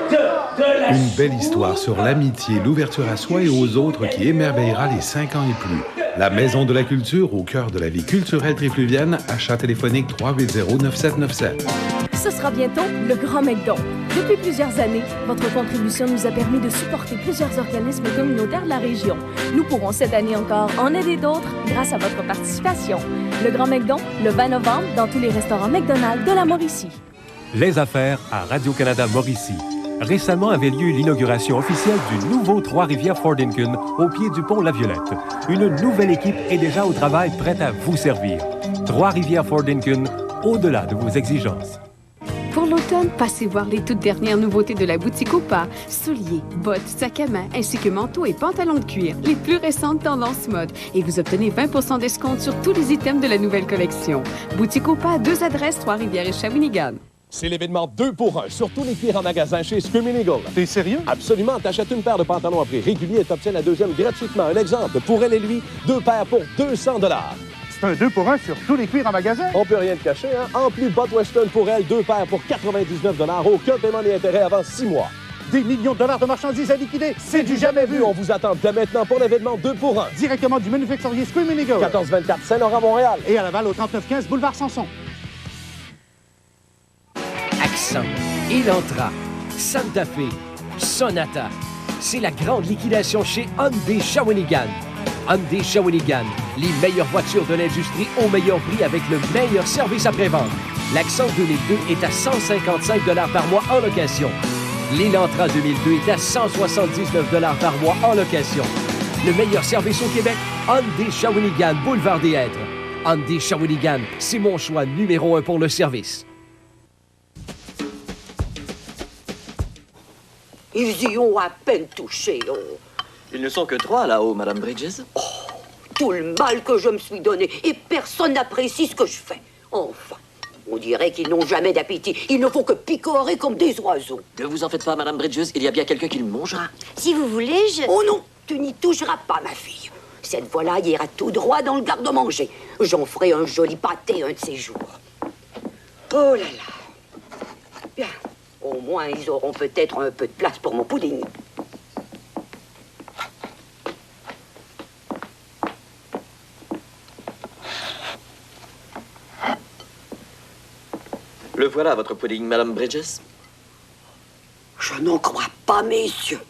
S10: de la
S9: Une belle histoire sur l'amitié, l'ouverture à soi et aux autres qui émerveillera les 5 ans et plus. La Maison de la Culture, au cœur de la vie culturelle trifluvienne, achat téléphonique 380-9797.
S11: Ce sera bientôt le Grand McDon. Depuis plusieurs années, votre contribution nous a permis de supporter plusieurs organismes communautaires de la région. Nous pourrons cette année encore en aider d'autres grâce à votre participation. Le Grand McDon, le 20 novembre, dans tous les restaurants McDonald's de la Mauricie.
S12: Les affaires à Radio-Canada Mauricie. Récemment avait lieu l'inauguration officielle du nouveau Trois-Rivières Ford Lincoln au pied du pont La Violette. Une nouvelle équipe est déjà au travail, prête à vous servir. Trois-Rivières Ford Lincoln, au-delà de vos exigences.
S16: Pour l'automne, passez voir les toutes dernières nouveautés de la boutique au pas. Souliers, bottes, sacs à main, ainsi que manteaux et pantalons de cuir. Les plus récentes tendances mode. Et vous obtenez 20% d'escompte sur tous les items de la nouvelle collection. Boutique au pas, 2 adresses, Trois-Rivières et Shawinigan.
S13: C'est l'événement 2 pour 1 sur tous les cuirs en magasin chez Screaming Eagle.
S14: T'es sérieux?
S13: Absolument. T'achètes une paire de pantalons à prix régulier et t'obtiens la deuxième gratuitement. Un exemple, pour elle et lui, 2 paires pour 200 $.
S14: C'est un 2 pour 1 sur tous les cuirs en magasin?
S13: On peut rien te cacher, hein? En plus, Bot Western pour elle, 2 paires pour 99 $. Aucun paiement ni intérêt avant 6 mois.
S14: Des millions de dollars de marchandises à liquider, c'est du jamais vu!
S13: On vous attend dès maintenant pour l'événement 2 pour 1.
S14: Directement du manufacturier Screaming Eagle.
S13: 1424 Saint-Laurent, Montréal.
S14: Et à Laval, au 3915 Boulevard Samson.
S27: Accent, Elantra, Santa Fe, Sonata. C'est la grande liquidation chez Hyundai Shawinigan. Hyundai Shawinigan, les meilleures voitures de l'industrie au meilleur prix avec le meilleur service après-vente. L'Accent 2002 est à 155 $ par mois en location. L'Elantra 2002 est à 179 $ par mois en location. Le meilleur service au Québec, Hyundai Shawinigan, Boulevard des Hêtres. Hyundai Shawinigan, c'est mon choix numéro 1 pour le service.
S7: Ils y ont à peine touché, oh.
S5: Ils ne sont que 3 là-haut, Madame Bridges.
S7: Oh, tout le mal que je me suis donné et personne n'apprécie ce que je fais. Enfin, on dirait qu'ils n'ont jamais d'appétit. Ils ne font que picorer comme des oiseaux.
S5: Ne vous en faites pas, Madame Bridges, il y a bien quelqu'un qui le mangera.
S4: Si vous voulez, je...
S7: Oh non, tu n'y toucheras pas, ma fille. Cette volaille ira tout droit dans le garde-manger. J'en ferai un joli pâté un de ces jours. Oh là là. Bien. Au moins, ils auront peut-être un peu de place pour mon pudding.
S5: Le voilà, votre pudding, Madame Bridges.
S7: Je n'en crois pas, messieurs.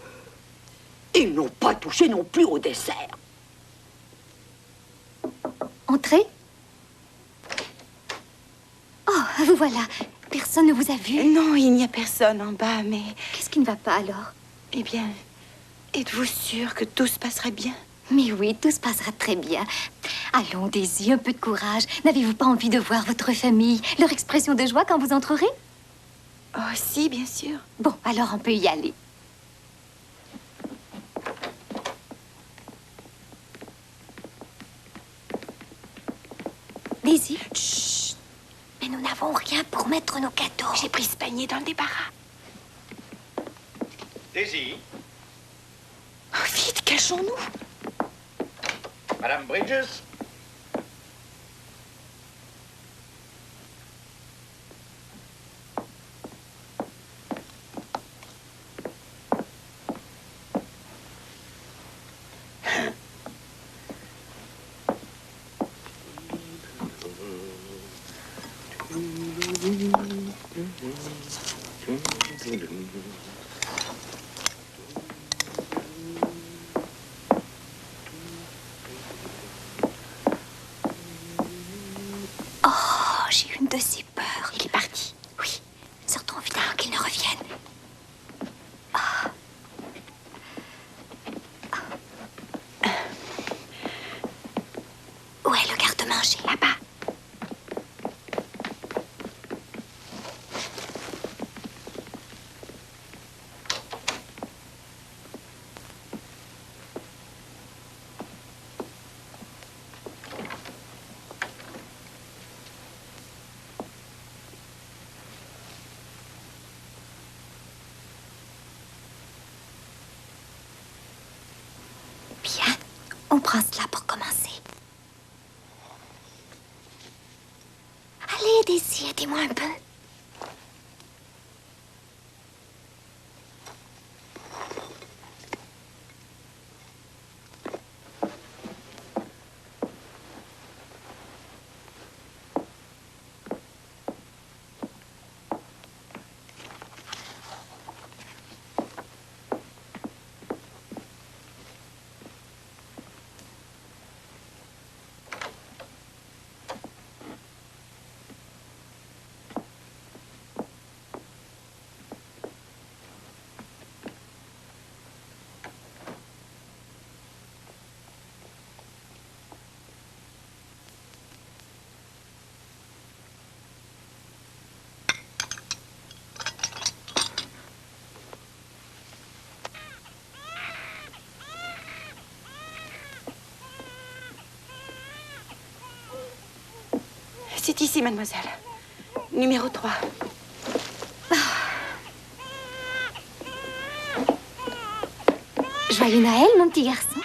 S7: Ils n'ont pas touché non plus au dessert.
S3: Entrez. Oh, vous voilà. Personne ne vous a vu?
S2: Non, il n'y a personne en bas, mais...
S3: Qu'est-ce qui ne va pas alors?
S2: Eh bien, êtes-vous sûre que tout se passerait bien?
S3: Mais oui, tout se passera très bien. Allons, Daisy, un peu de courage. N'avez-vous pas envie de voir votre famille, leur expression de joie quand vous entrerez?
S2: Oh, si, bien sûr.
S3: Bon, alors on peut y aller.
S1: mettre nos cadeaux.
S2: J'ai pris ce panier dans le débarras.
S15: Daisy.
S2: Oh, vite, cachons-nous.
S15: Madame Bridges.
S1: Oh, j'ai eu une de ces peurs. Il est parti. Oui, sortons vite avant qu'il ne revienne. Ah. Où est le garde-manger? Là-bas. Bien, on prend cela pour commencer. Allez, Daisy, aidez-moi un peu.
S2: C'est ici, mademoiselle. Numéro 3.
S3: Joyeux Noël, mon petit garçon.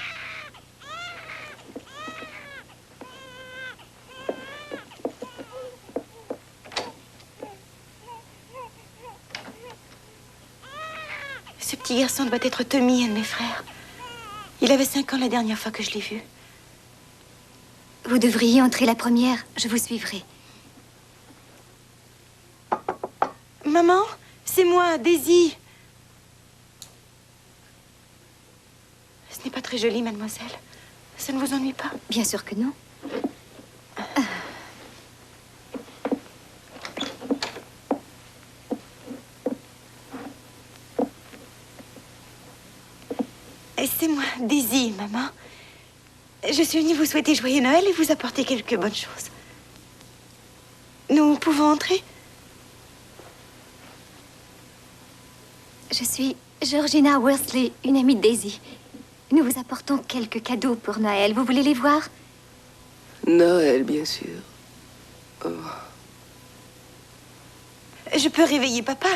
S2: Ce petit garçon doit être Tommy, un de mes frères. Il avait 5 ans la dernière fois que je l'ai vu.
S3: Vous devriez entrer la première. Je vous suivrai.
S2: Maman, c'est moi, Daisy. Ce n'est pas très joli, mademoiselle. Ça ne vous ennuie pas?
S3: Bien sûr que non.
S2: C'est moi, Daisy, maman. Je suis venue vous souhaiter joyeux Noël et vous apporter quelques bonnes choses. Nous pouvons entrer?
S3: Je suis Georgina Worsley, une amie de Daisy. Nous vous apportons quelques cadeaux pour Noël. Vous voulez les voir?
S17: Noël, bien sûr. Oh.
S2: Je peux réveiller papa?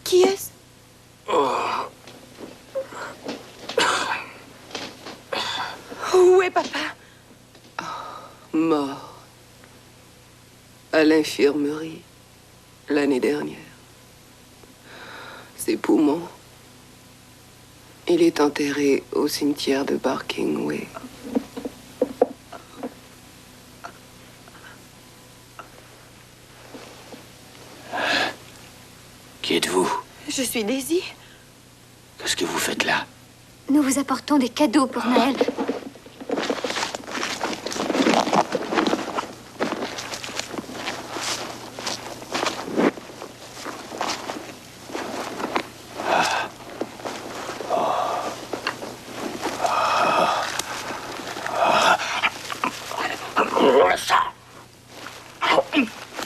S2: Qui est-ce? Où est papa?
S17: Mort. À l'infirmerie, l'année dernière. Ses poumons. Il est enterré au cimetière de Barking Way.
S10: Qui êtes-vous?
S2: Je suis Daisy.
S10: Qu'est-ce que vous faites là?
S3: Nous vous apportons des cadeaux pour Noël.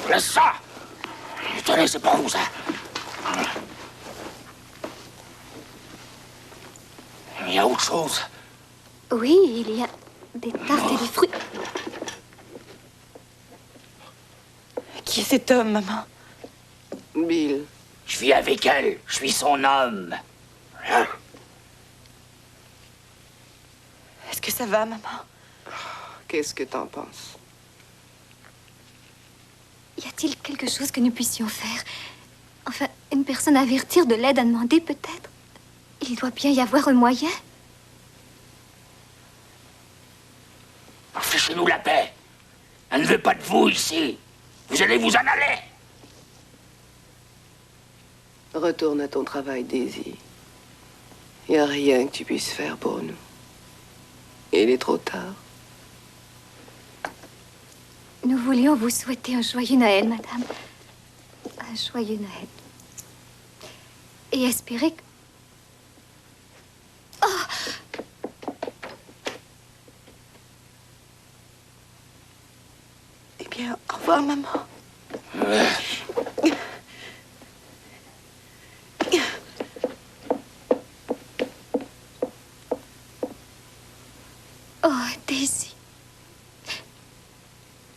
S10: Laisse ça! Tenez, c'est pour vous, ça. Il y a autre chose.
S3: Oui, il y a des tartes et des fruits.
S2: Qui est cet homme, maman?
S17: Bill.
S10: Je vis avec elle. Je suis son homme. Hein?
S2: Est-ce que ça va, maman?
S17: Qu'est-ce que t'en penses?
S3: Y a-t-il quelque chose que nous puissions faire? Enfin, une personne à avertir, de l'aide à demander, peut-être? Il doit bien y avoir un moyen.
S10: Fichez-nous la paix. Elle ne veut pas de vous ici. Vous allez vous en aller.
S17: Retourne à ton travail, Daisy. Y a rien que tu puisses faire pour nous. Il est trop tard.
S3: Nous voulions vous souhaiter un joyeux Noël, madame. Un joyeux Noël. Et espérer que... Oh!
S2: Eh bien, au revoir, maman.
S3: Oh, Daisy.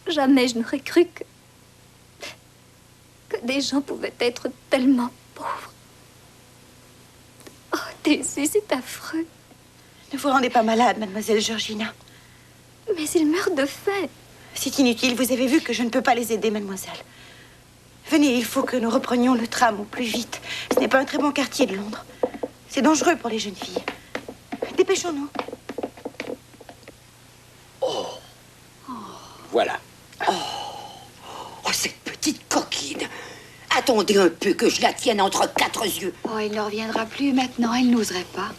S3: Jamais je n'aurais cru que des gens pouvaient être tellement pauvres. Oh, Daisy, c'est affreux.
S2: Ne vous rendez pas malade, mademoiselle Georgina.
S3: Mais ils meurent de faim.
S2: C'est inutile, vous avez vu que je ne peux pas les aider, mademoiselle. Venez, il faut que nous reprenions le tram au plus vite. Ce n'est pas un très bon quartier de Londres. C'est dangereux pour les jeunes filles. Dépêchons-nous.
S7: Voilà. Oh, cette petite coquine. Attendez un peu que je la tienne entre quatre yeux.
S8: Oh, il ne reviendra plus maintenant, elle n'oserait pas.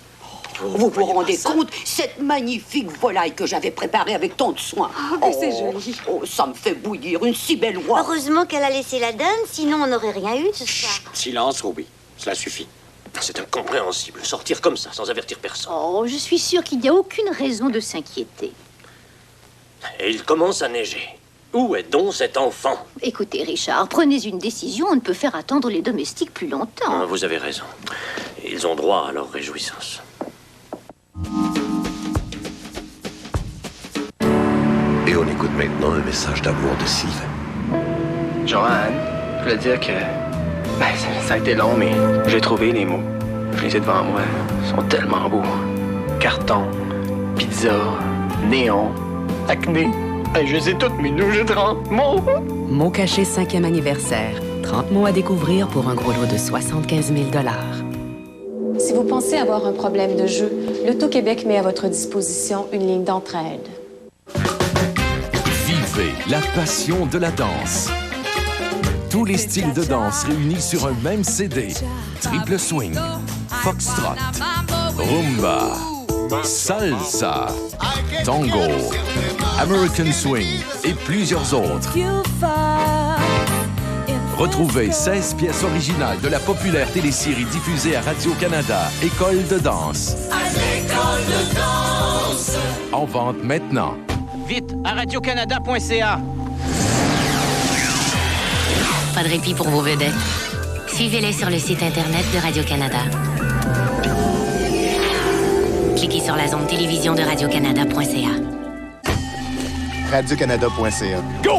S7: Vous vous rendez compte? Cette magnifique volaille que j'avais préparée avec tant de soin.
S8: Oh, mais c'est joli.
S7: Oh, ça me fait bouillir, une si belle oie.
S4: Heureusement qu'elle a laissé la donne, sinon on n'aurait rien eu ce soir.
S6: Silence, Ruby. Cela suffit. C'est incompréhensible. Sortir comme ça, sans avertir personne.
S8: Oh, je suis sûre qu'il n'y a aucune raison de s'inquiéter.
S6: Et il commence à neiger. Où est donc cet enfant?
S8: Écoutez, Richard, prenez une décision. On ne peut faire attendre les domestiques plus longtemps.
S6: Ah, vous avez raison. Ils ont droit à leur réjouissance.
S15: Et on écoute maintenant un message d'amour de Sylvain.
S18: Joanne, je voulais dire que... ça a été long, mais j'ai trouvé les mots. Je les ai devant moi. Ils sont tellement beaux. Carton, pizza, néon, acné. Je les ai toutes, mais nous, je 30 mots.
S19: Mots cachés 5e anniversaire. 30 mots à découvrir pour un gros lot de 75 000 $.
S20: Si vous pensez avoir un problème de jeu, l'Auto-Québec met à votre disposition une ligne d'entraide.
S21: Vivez la passion de la danse. Tous les styles de danse réunis sur un même CD. Triple swing, foxtrot, rumba, salsa, tango, American swing et plusieurs autres. Retrouvez 16 pièces originales de la populaire télésérie diffusée à Radio-Canada, École de danse. En vente maintenant.
S22: Vite, à radiocanada.ca.
S23: Pas de répit pour vos vedettes. Suivez-les sur le site Internet de Radio-Canada. Cliquez sur la zone télévision de radiocanada.ca.
S28: radiocanada.ca.
S21: Go!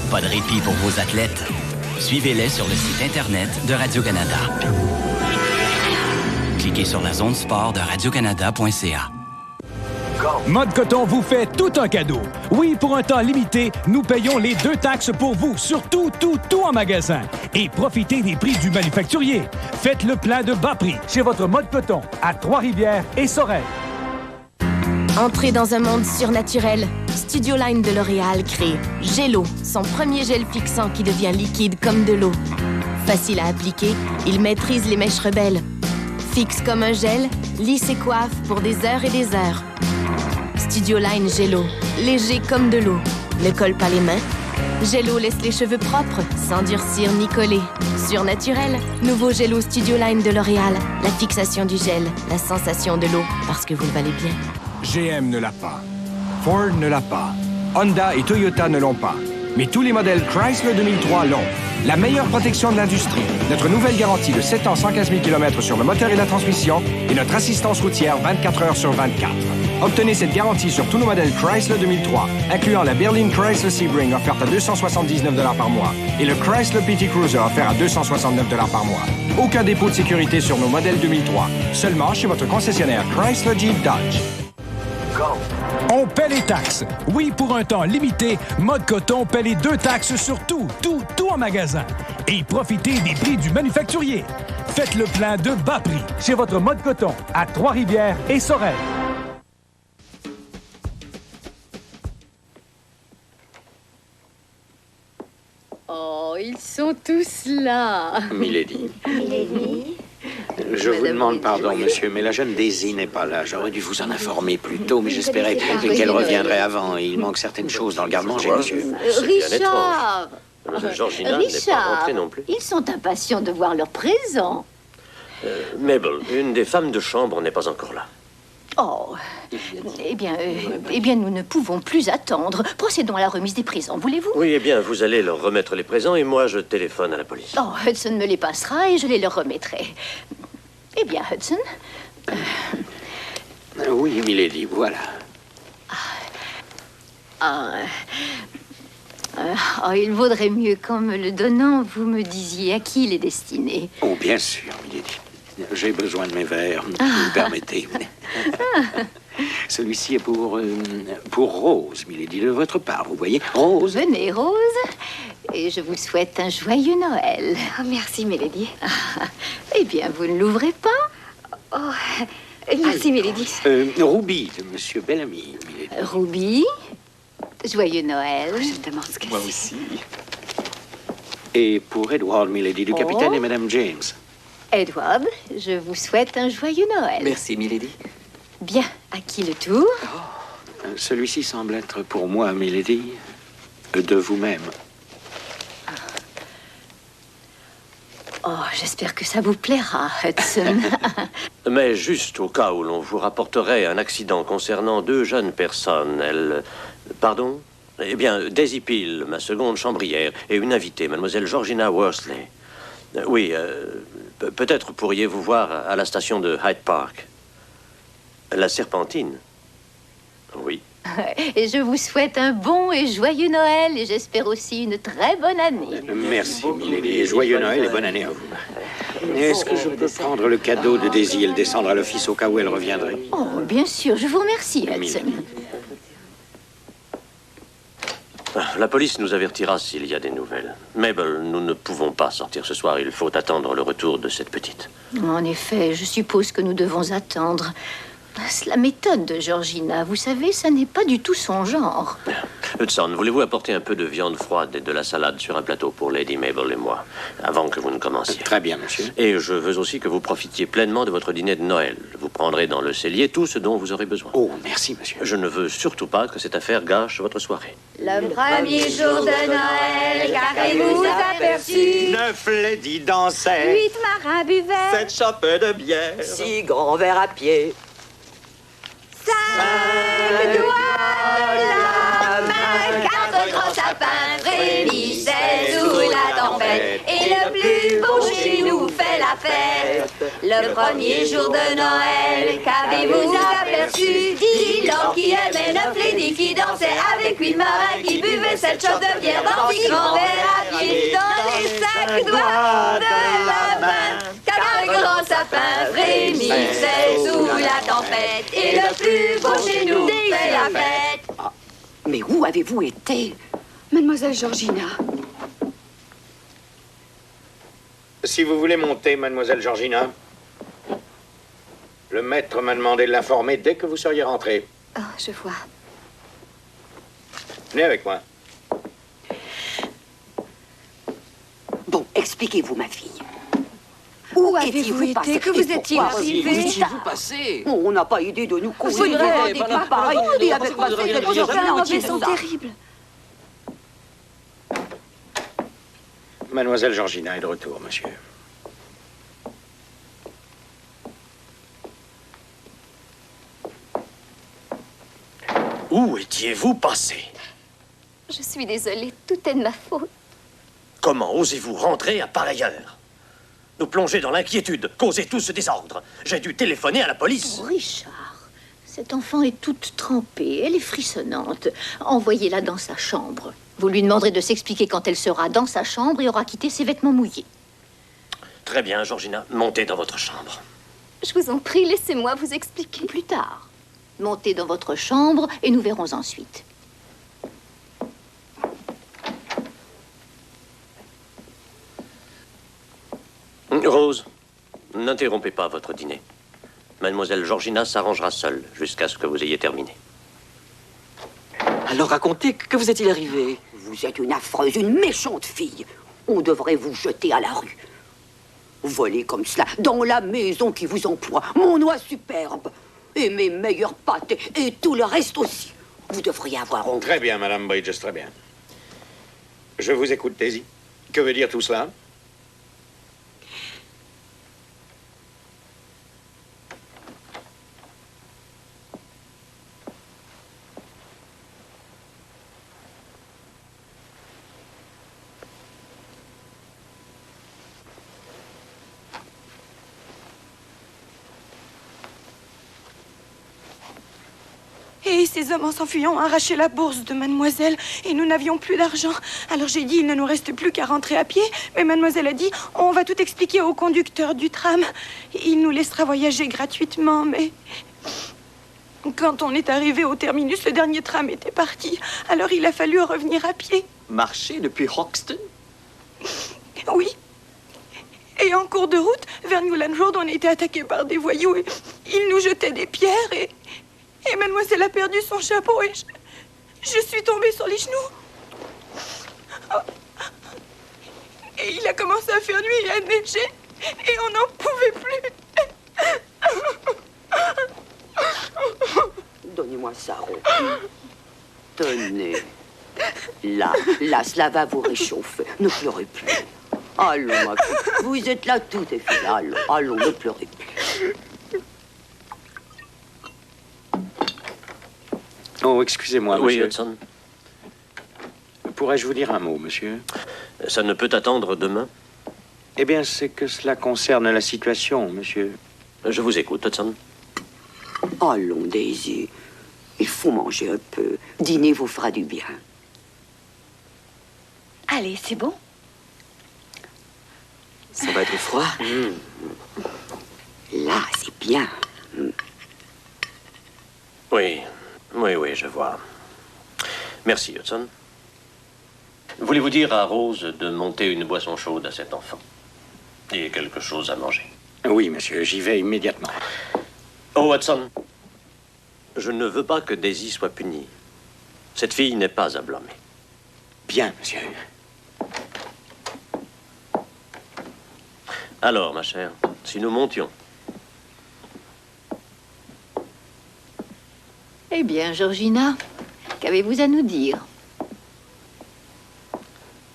S29: Pas de répit pour vos athlètes. Suivez-les sur le site Internet de Radio-Canada. Cliquez sur la zone sport de radiocanada.ca.
S27: Mode Coton vous fait tout un cadeau. Oui, pour un temps limité, nous payons les 2 taxes pour vous sur tout en magasin. Et profitez des prix du manufacturier. Faites le plein de bas prix chez votre Mode Coton à Trois-Rivières et Sorel.
S30: Entrez dans un monde surnaturel. Studio Line de L'Oréal crée Gelo, son premier gel fixant qui devient liquide comme de l'eau. Facile à appliquer, il maîtrise les mèches rebelles. Fixe comme un gel, lisse et coiffe pour des heures et des heures. Studio Line Gelo, léger comme de l'eau. Ne colle pas les mains. Gelo laisse les cheveux propres, sans durcir ni coller. Surnaturel, nouveau Gelo Studio Line de L'Oréal. La fixation du gel, la sensation de l'eau, parce que vous le valez bien.
S31: GM ne l'a pas. Ford ne l'a pas. Honda et Toyota ne l'ont pas. Mais tous les modèles Chrysler 2003 l'ont. La meilleure protection de l'industrie, notre nouvelle garantie de 7 ans, 115 000 km sur le moteur et la transmission et notre assistance routière 24 heures sur 24. Obtenez cette garantie sur tous nos modèles Chrysler 2003, incluant la berline Chrysler Sebring offerte à 279 $ par mois et le Chrysler PT Cruiser offert à 269 $ par mois. Aucun dépôt de sécurité sur nos modèles 2003. Seulement chez votre concessionnaire Chrysler Jeep Dodge.
S5: On paie les taxes. Oui, pour un temps limité, Mode Coton paie les 2 taxes sur tout en magasin. Et profitez des prix du manufacturier. Faites le plein de bas prix chez votre Mode Coton à Trois-Rivières et Sorel.
S8: Oh, ils sont tous là.
S9: Milady.
S8: Milady.
S9: Je vous demande pardon, monsieur, mais la jeune Daisy n'est pas là. J'aurais dû vous en informer plus tôt, mais j'espérais qu'elle reviendrait avant. Il manque certaines choses dans le garde-manger, monsieur.
S8: Richard.
S6: Georgina n'est pas rentrée non plus.
S8: Ils sont impatients de voir leur présent.
S6: Mabel, une des femmes de chambre n'est pas encore là.
S8: Oh, eh bien, nous ne pouvons plus attendre. Procédons à la remise des présents, voulez-vous?
S6: Oui, eh bien, vous allez leur remettre les présents et moi, je téléphone à la police.
S8: Oh, Hudson me les passera et je les leur remettrai. Eh bien, Hudson...
S9: Oui, milady, voilà.
S8: Il vaudrait mieux qu'en me le donnant, vous me disiez à qui il est destiné.
S9: Oh, bien sûr, milady. J'ai besoin de mes verres, vous me permettez. Celui-ci est pour Rose, milady, de votre part, vous voyez. Rose.
S8: Venez, Rose, et je vous souhaite un joyeux Noël.
S1: Oh, merci, Milady.
S8: Eh bien, vous ne l'ouvrez pas?
S1: Oh, merci, Milady.
S9: Ruby, de Monsieur Bellamy, milady.
S8: Ruby, joyeux Noël.
S1: Oh, je me demande ce que
S9: moi aussi. Et pour Edward, milady, du capitaine et Madame James.
S8: Edward, je vous souhaite un joyeux Noël.
S9: Merci, milady.
S8: Bien, à qui le tour?
S9: Celui-ci semble être pour moi, milady, de vous-même.
S8: Oh, j'espère que ça vous plaira, Hudson.
S6: Mais juste au cas où l'on vous rapporterait un accident concernant 2 jeunes personnes, Pardon? Eh bien, Daisy Peel, ma seconde chambrière, et une invitée, mademoiselle Georgina Worsley. Oui, peut-être pourriez-vous voir à la station de Hyde Park. La Serpentine. Oui.
S8: Et je vous souhaite un bon et joyeux Noël et j'espère aussi une très bonne année.
S9: Merci, milady. Joyeux Noël et bonne année à vous. Est-ce que je peux prendre le cadeau de Daisy et le descendre à l'office au cas où elle reviendrait?
S8: Oh, bien sûr. Je vous remercie, Hudson.
S6: La police nous avertira s'il y a des nouvelles. Mabel, nous ne pouvons pas sortir ce soir. Il faut attendre le retour de cette petite.
S8: En effet, je suppose que nous devons attendre. C'est la méthode de Georgina. Vous savez, ça n'est pas du tout son genre.
S6: Hudson, voulez-vous apporter un peu de viande froide et de la salade sur un plateau pour Lady Mabel et moi, avant que vous ne commenciez?
S9: Très bien, monsieur.
S6: Et je veux aussi que vous profitiez pleinement de votre dîner de Noël. Vous prendrez dans le cellier tout ce dont vous aurez besoin.
S9: Oh, merci, monsieur.
S6: Je ne veux surtout pas que cette affaire gâche votre soirée.
S1: Le premier jour de Noël, qu'avez-vous aperçu?
S11: 9 ladies dansaient,
S1: 8 marins buvaient,
S11: 7 chopes de bière,
S7: 6 grands verres à pied,
S1: 5 doigts de la main, 4 grands sapins frémissaient sous la tempête. Et le plus beau chez nous fait la fête. Le premier jour de Noël, qu'avez-vous aperçu? 10 lords qui aimaient 9 ladies qui dansaient avec 8 marins qui buvaient 7 shots de bière dans 6 grands verres à pied. Dans les 5 doigts de la main, 4 grands sapins frémissaient sous la tempête. Et le plus beau chez nous fait la fête.
S7: Ah, mais où avez-vous été?
S1: Mademoiselle Georgina.
S9: Si vous voulez monter, mademoiselle Georgina, le maître m'a demandé de l'informer dès que vous seriez rentrée.
S1: Oh, je vois.
S9: Venez avec moi.
S7: Bon, expliquez-vous, ma fille.
S1: Où avez-vous été? Que vous est-il arrivé?
S7: Où étiez-vous passé? On n'a pas idée de nous causer.
S1: Vous ne répondez pas pareil. Il avait passé cette journée en mauvais son terrible.
S9: Mademoiselle Georgina est de retour, monsieur.
S6: Où étiez-vous passé?
S3: Je suis désolée, tout est de ma faute.
S6: Comment osez-vous rentrer à pareille heure? Nous plonger dans l'inquiétude, causer tout ce désordre. J'ai dû téléphoner à la police.
S8: Oh, Richard, Cette enfant est toute trempée, elle est frissonnante. Envoyez-la dans sa chambre. Vous lui demanderez de s'expliquer quand elle sera dans sa chambre et aura quitté ses vêtements mouillés.
S6: Très bien, Georgina, montez dans votre chambre.
S3: Je vous en prie, laissez-moi vous expliquer.
S8: Plus tard. Montez dans votre chambre et nous verrons ensuite.
S6: Rose, n'interrompez pas votre dîner. Mademoiselle Georgina s'arrangera seule jusqu'à ce que vous ayez terminé.
S7: Alors racontez, que vous est-il arrivé? Vous êtes une affreuse, une méchante fille. On devrait vous jeter à la rue. Voler comme cela, dans la maison qui vous emploie, mon oie superbe, et mes meilleures pâtes, et tout le reste aussi. Vous devriez avoir honte.
S9: Très bien, Madame Bridges, très bien. Je vous écoute, Daisy. Que veut dire tout cela?
S2: Et ces hommes, en s'enfuyant, ont arraché la bourse de mademoiselle. Et nous n'avions plus d'argent. Alors j'ai dit, il ne nous reste plus qu'à rentrer à pied. Mais mademoiselle a dit, on va tout expliquer au conducteur du tram. Il nous laissera voyager gratuitement, mais... Quand on est arrivé au terminus, le dernier tram était parti. Alors il a fallu revenir à pied.
S11: Marcher depuis Hoxton?
S2: Oui. Et en cours de route, vers Newland Road, on a été attaqués par des voyous. Et ils nous jetaient des pierres et mademoiselle a perdu son chapeau et je suis tombée sur les genoux. Et il a commencé à faire nuit et à neiger. Et on n'en pouvait plus.
S7: Donnez-moi ça, Rose. Tenez. Là, cela va vous réchauffer. Ne pleurez plus. Allons, ma fille. Vous êtes là, tout est fait. Allons, ne pleurez plus.
S9: Oh, excusez-moi, monsieur.
S6: Oui, Hudson.
S9: Pourrais-je vous dire un mot, monsieur?
S6: Ça ne peut attendre demain?
S9: Eh bien, c'est que cela concerne la situation, monsieur.
S6: Je vous écoute, Hudson.
S7: Allons, Daisy. Il faut manger un peu. Dîner vous fera du bien.
S1: Allez, c'est bon?
S7: Ça va être froid. Là, c'est bien.
S6: Oui, je vois. Merci, Hudson. Voulez-vous dire à Rose de monter une boisson chaude à cet enfant? Et quelque chose à manger?
S9: Oui, monsieur, j'y vais immédiatement.
S6: Oh, Hudson, je ne veux pas que Daisy soit punie. Cette fille n'est pas à blâmer.
S9: Bien, monsieur.
S6: Alors, ma chère, si nous montions...
S8: Eh bien, Georgina, qu'avez-vous à nous dire?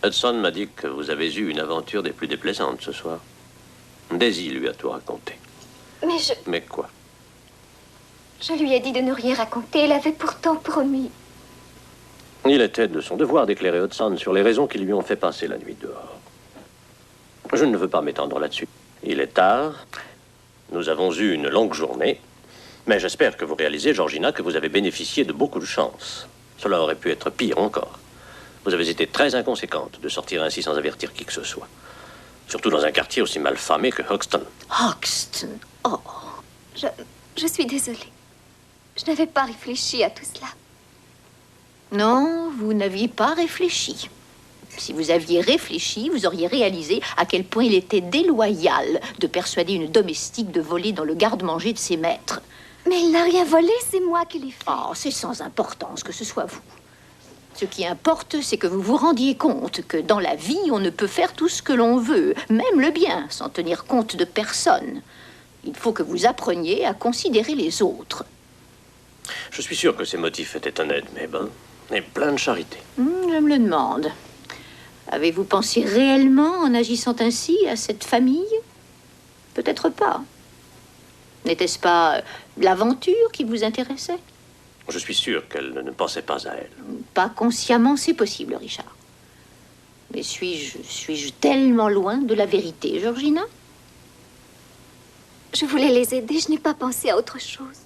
S6: Hudson m'a dit que vous avez eu une aventure des plus déplaisantes ce soir. Daisy lui a tout raconté. Mais quoi?
S3: Je lui ai dit de ne rien raconter. Elle avait pourtant promis.
S6: Il était de son devoir d'éclairer Hudson sur les raisons qui lui ont fait passer la nuit dehors. Je ne veux pas m'étendre là-dessus. Il est tard. Nous avons eu une longue journée. Mais j'espère que vous réalisez, Georgina, que vous avez bénéficié de beaucoup de chance. Cela aurait pu être pire encore. Vous avez été très inconséquente de sortir ainsi sans avertir qui que ce soit. Surtout dans un quartier aussi mal famé que Hoxton.
S8: Hoxton? Oh.
S3: Je suis désolée. Je n'avais pas réfléchi à tout cela.
S8: Non, vous n'aviez pas réfléchi. Si vous aviez réfléchi, vous auriez réalisé à quel point il était déloyal de persuader une domestique de voler dans le garde-manger de ses maîtres.
S3: Mais il n'a rien volé, c'est moi qui l'ai fait.
S8: Oh, c'est sans importance que ce soit vous. Ce qui importe, c'est que vous vous rendiez compte que dans la vie, on ne peut faire tout ce que l'on veut, même le bien, sans tenir compte de personne. Il faut que vous appreniez à considérer les autres.
S6: Je suis sûr que ses motifs étaient honnêtes, mais bon, et plein de charité.
S8: Je me le demande. Avez-vous pensé réellement, en agissant ainsi, à cette famille? Peut-être pas. N'était-ce pas l'aventure qui vous intéressait?
S6: Je suis sûr qu'elle ne pensait pas à elle.
S8: Pas consciemment, c'est possible, Richard. Mais suis-je tellement loin de la vérité,
S3: Je voulais les aider, je n'ai pas pensé à autre chose.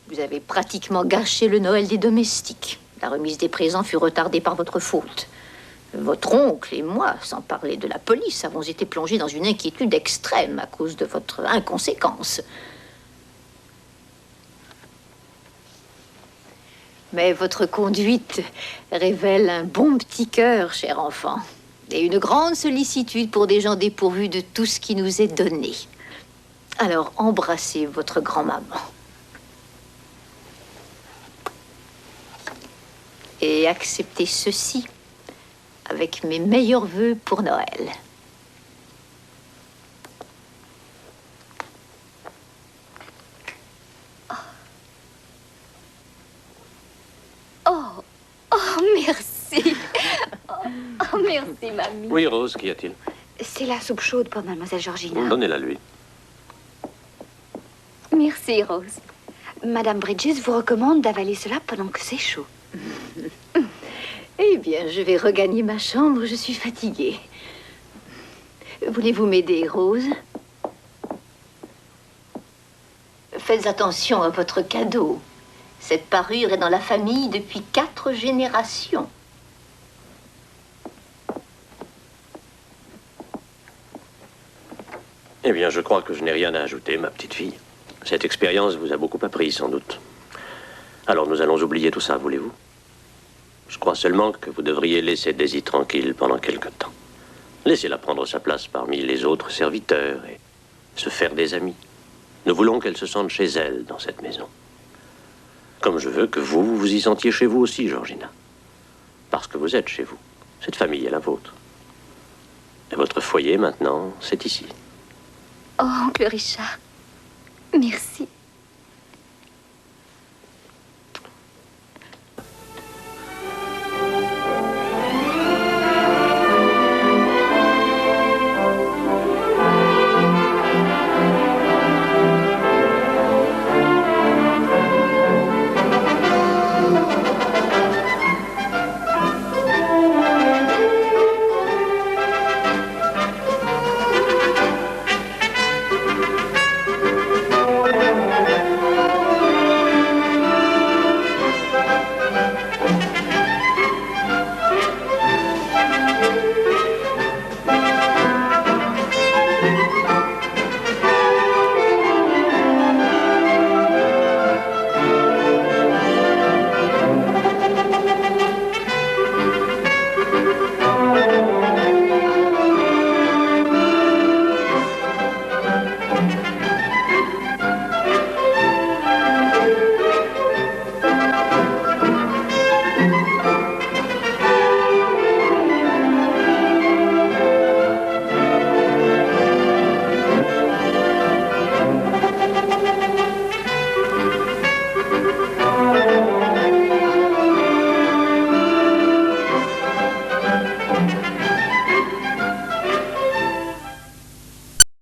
S8: Vous avez pratiquement gâché le Noël des domestiques. La remise des présents fut retardée par votre faute. Votre oncle et moi, sans parler de la police, avons été plongés dans une inquiétude extrême à cause de votre inconséquence. Mais votre conduite révèle un bon petit cœur, cher enfant, et une grande sollicitude pour des gens dépourvus de tout ce qui nous est donné. Alors, embrassez votre grand-maman. Et acceptez ceci avec mes meilleurs vœux pour Noël.
S3: Oh, merci. Oh, merci, mamie.
S6: Oui, Rose, qu'y a-t-il?
S1: C'est la soupe chaude pour mademoiselle Georgina.
S6: Donnez-la lui.
S3: Merci, Rose.
S1: Madame Bridges vous recommande d'avaler cela pendant que c'est chaud.
S8: Eh bien, je vais regagner ma chambre, je suis fatiguée. Voulez-vous m'aider, Rose? Faites attention à votre cadeau. Cette parure est dans la famille depuis 4 générations.
S6: Eh bien, je crois que je n'ai rien à ajouter, ma petite fille. Cette expérience vous a beaucoup appris, sans doute. Alors, nous allons oublier tout ça, voulez-vous? Je crois seulement que vous devriez laisser Daisy tranquille pendant quelque temps. Laissez-la prendre sa place parmi les autres serviteurs et se faire des amis. Nous voulons qu'elle se sente chez elle dans cette maison. Comme je veux que vous vous y sentiez chez vous aussi, Georgina. Parce que vous êtes chez vous. Cette famille est la vôtre. Et votre foyer, maintenant, c'est ici.
S3: Oh, oncle Richard, merci.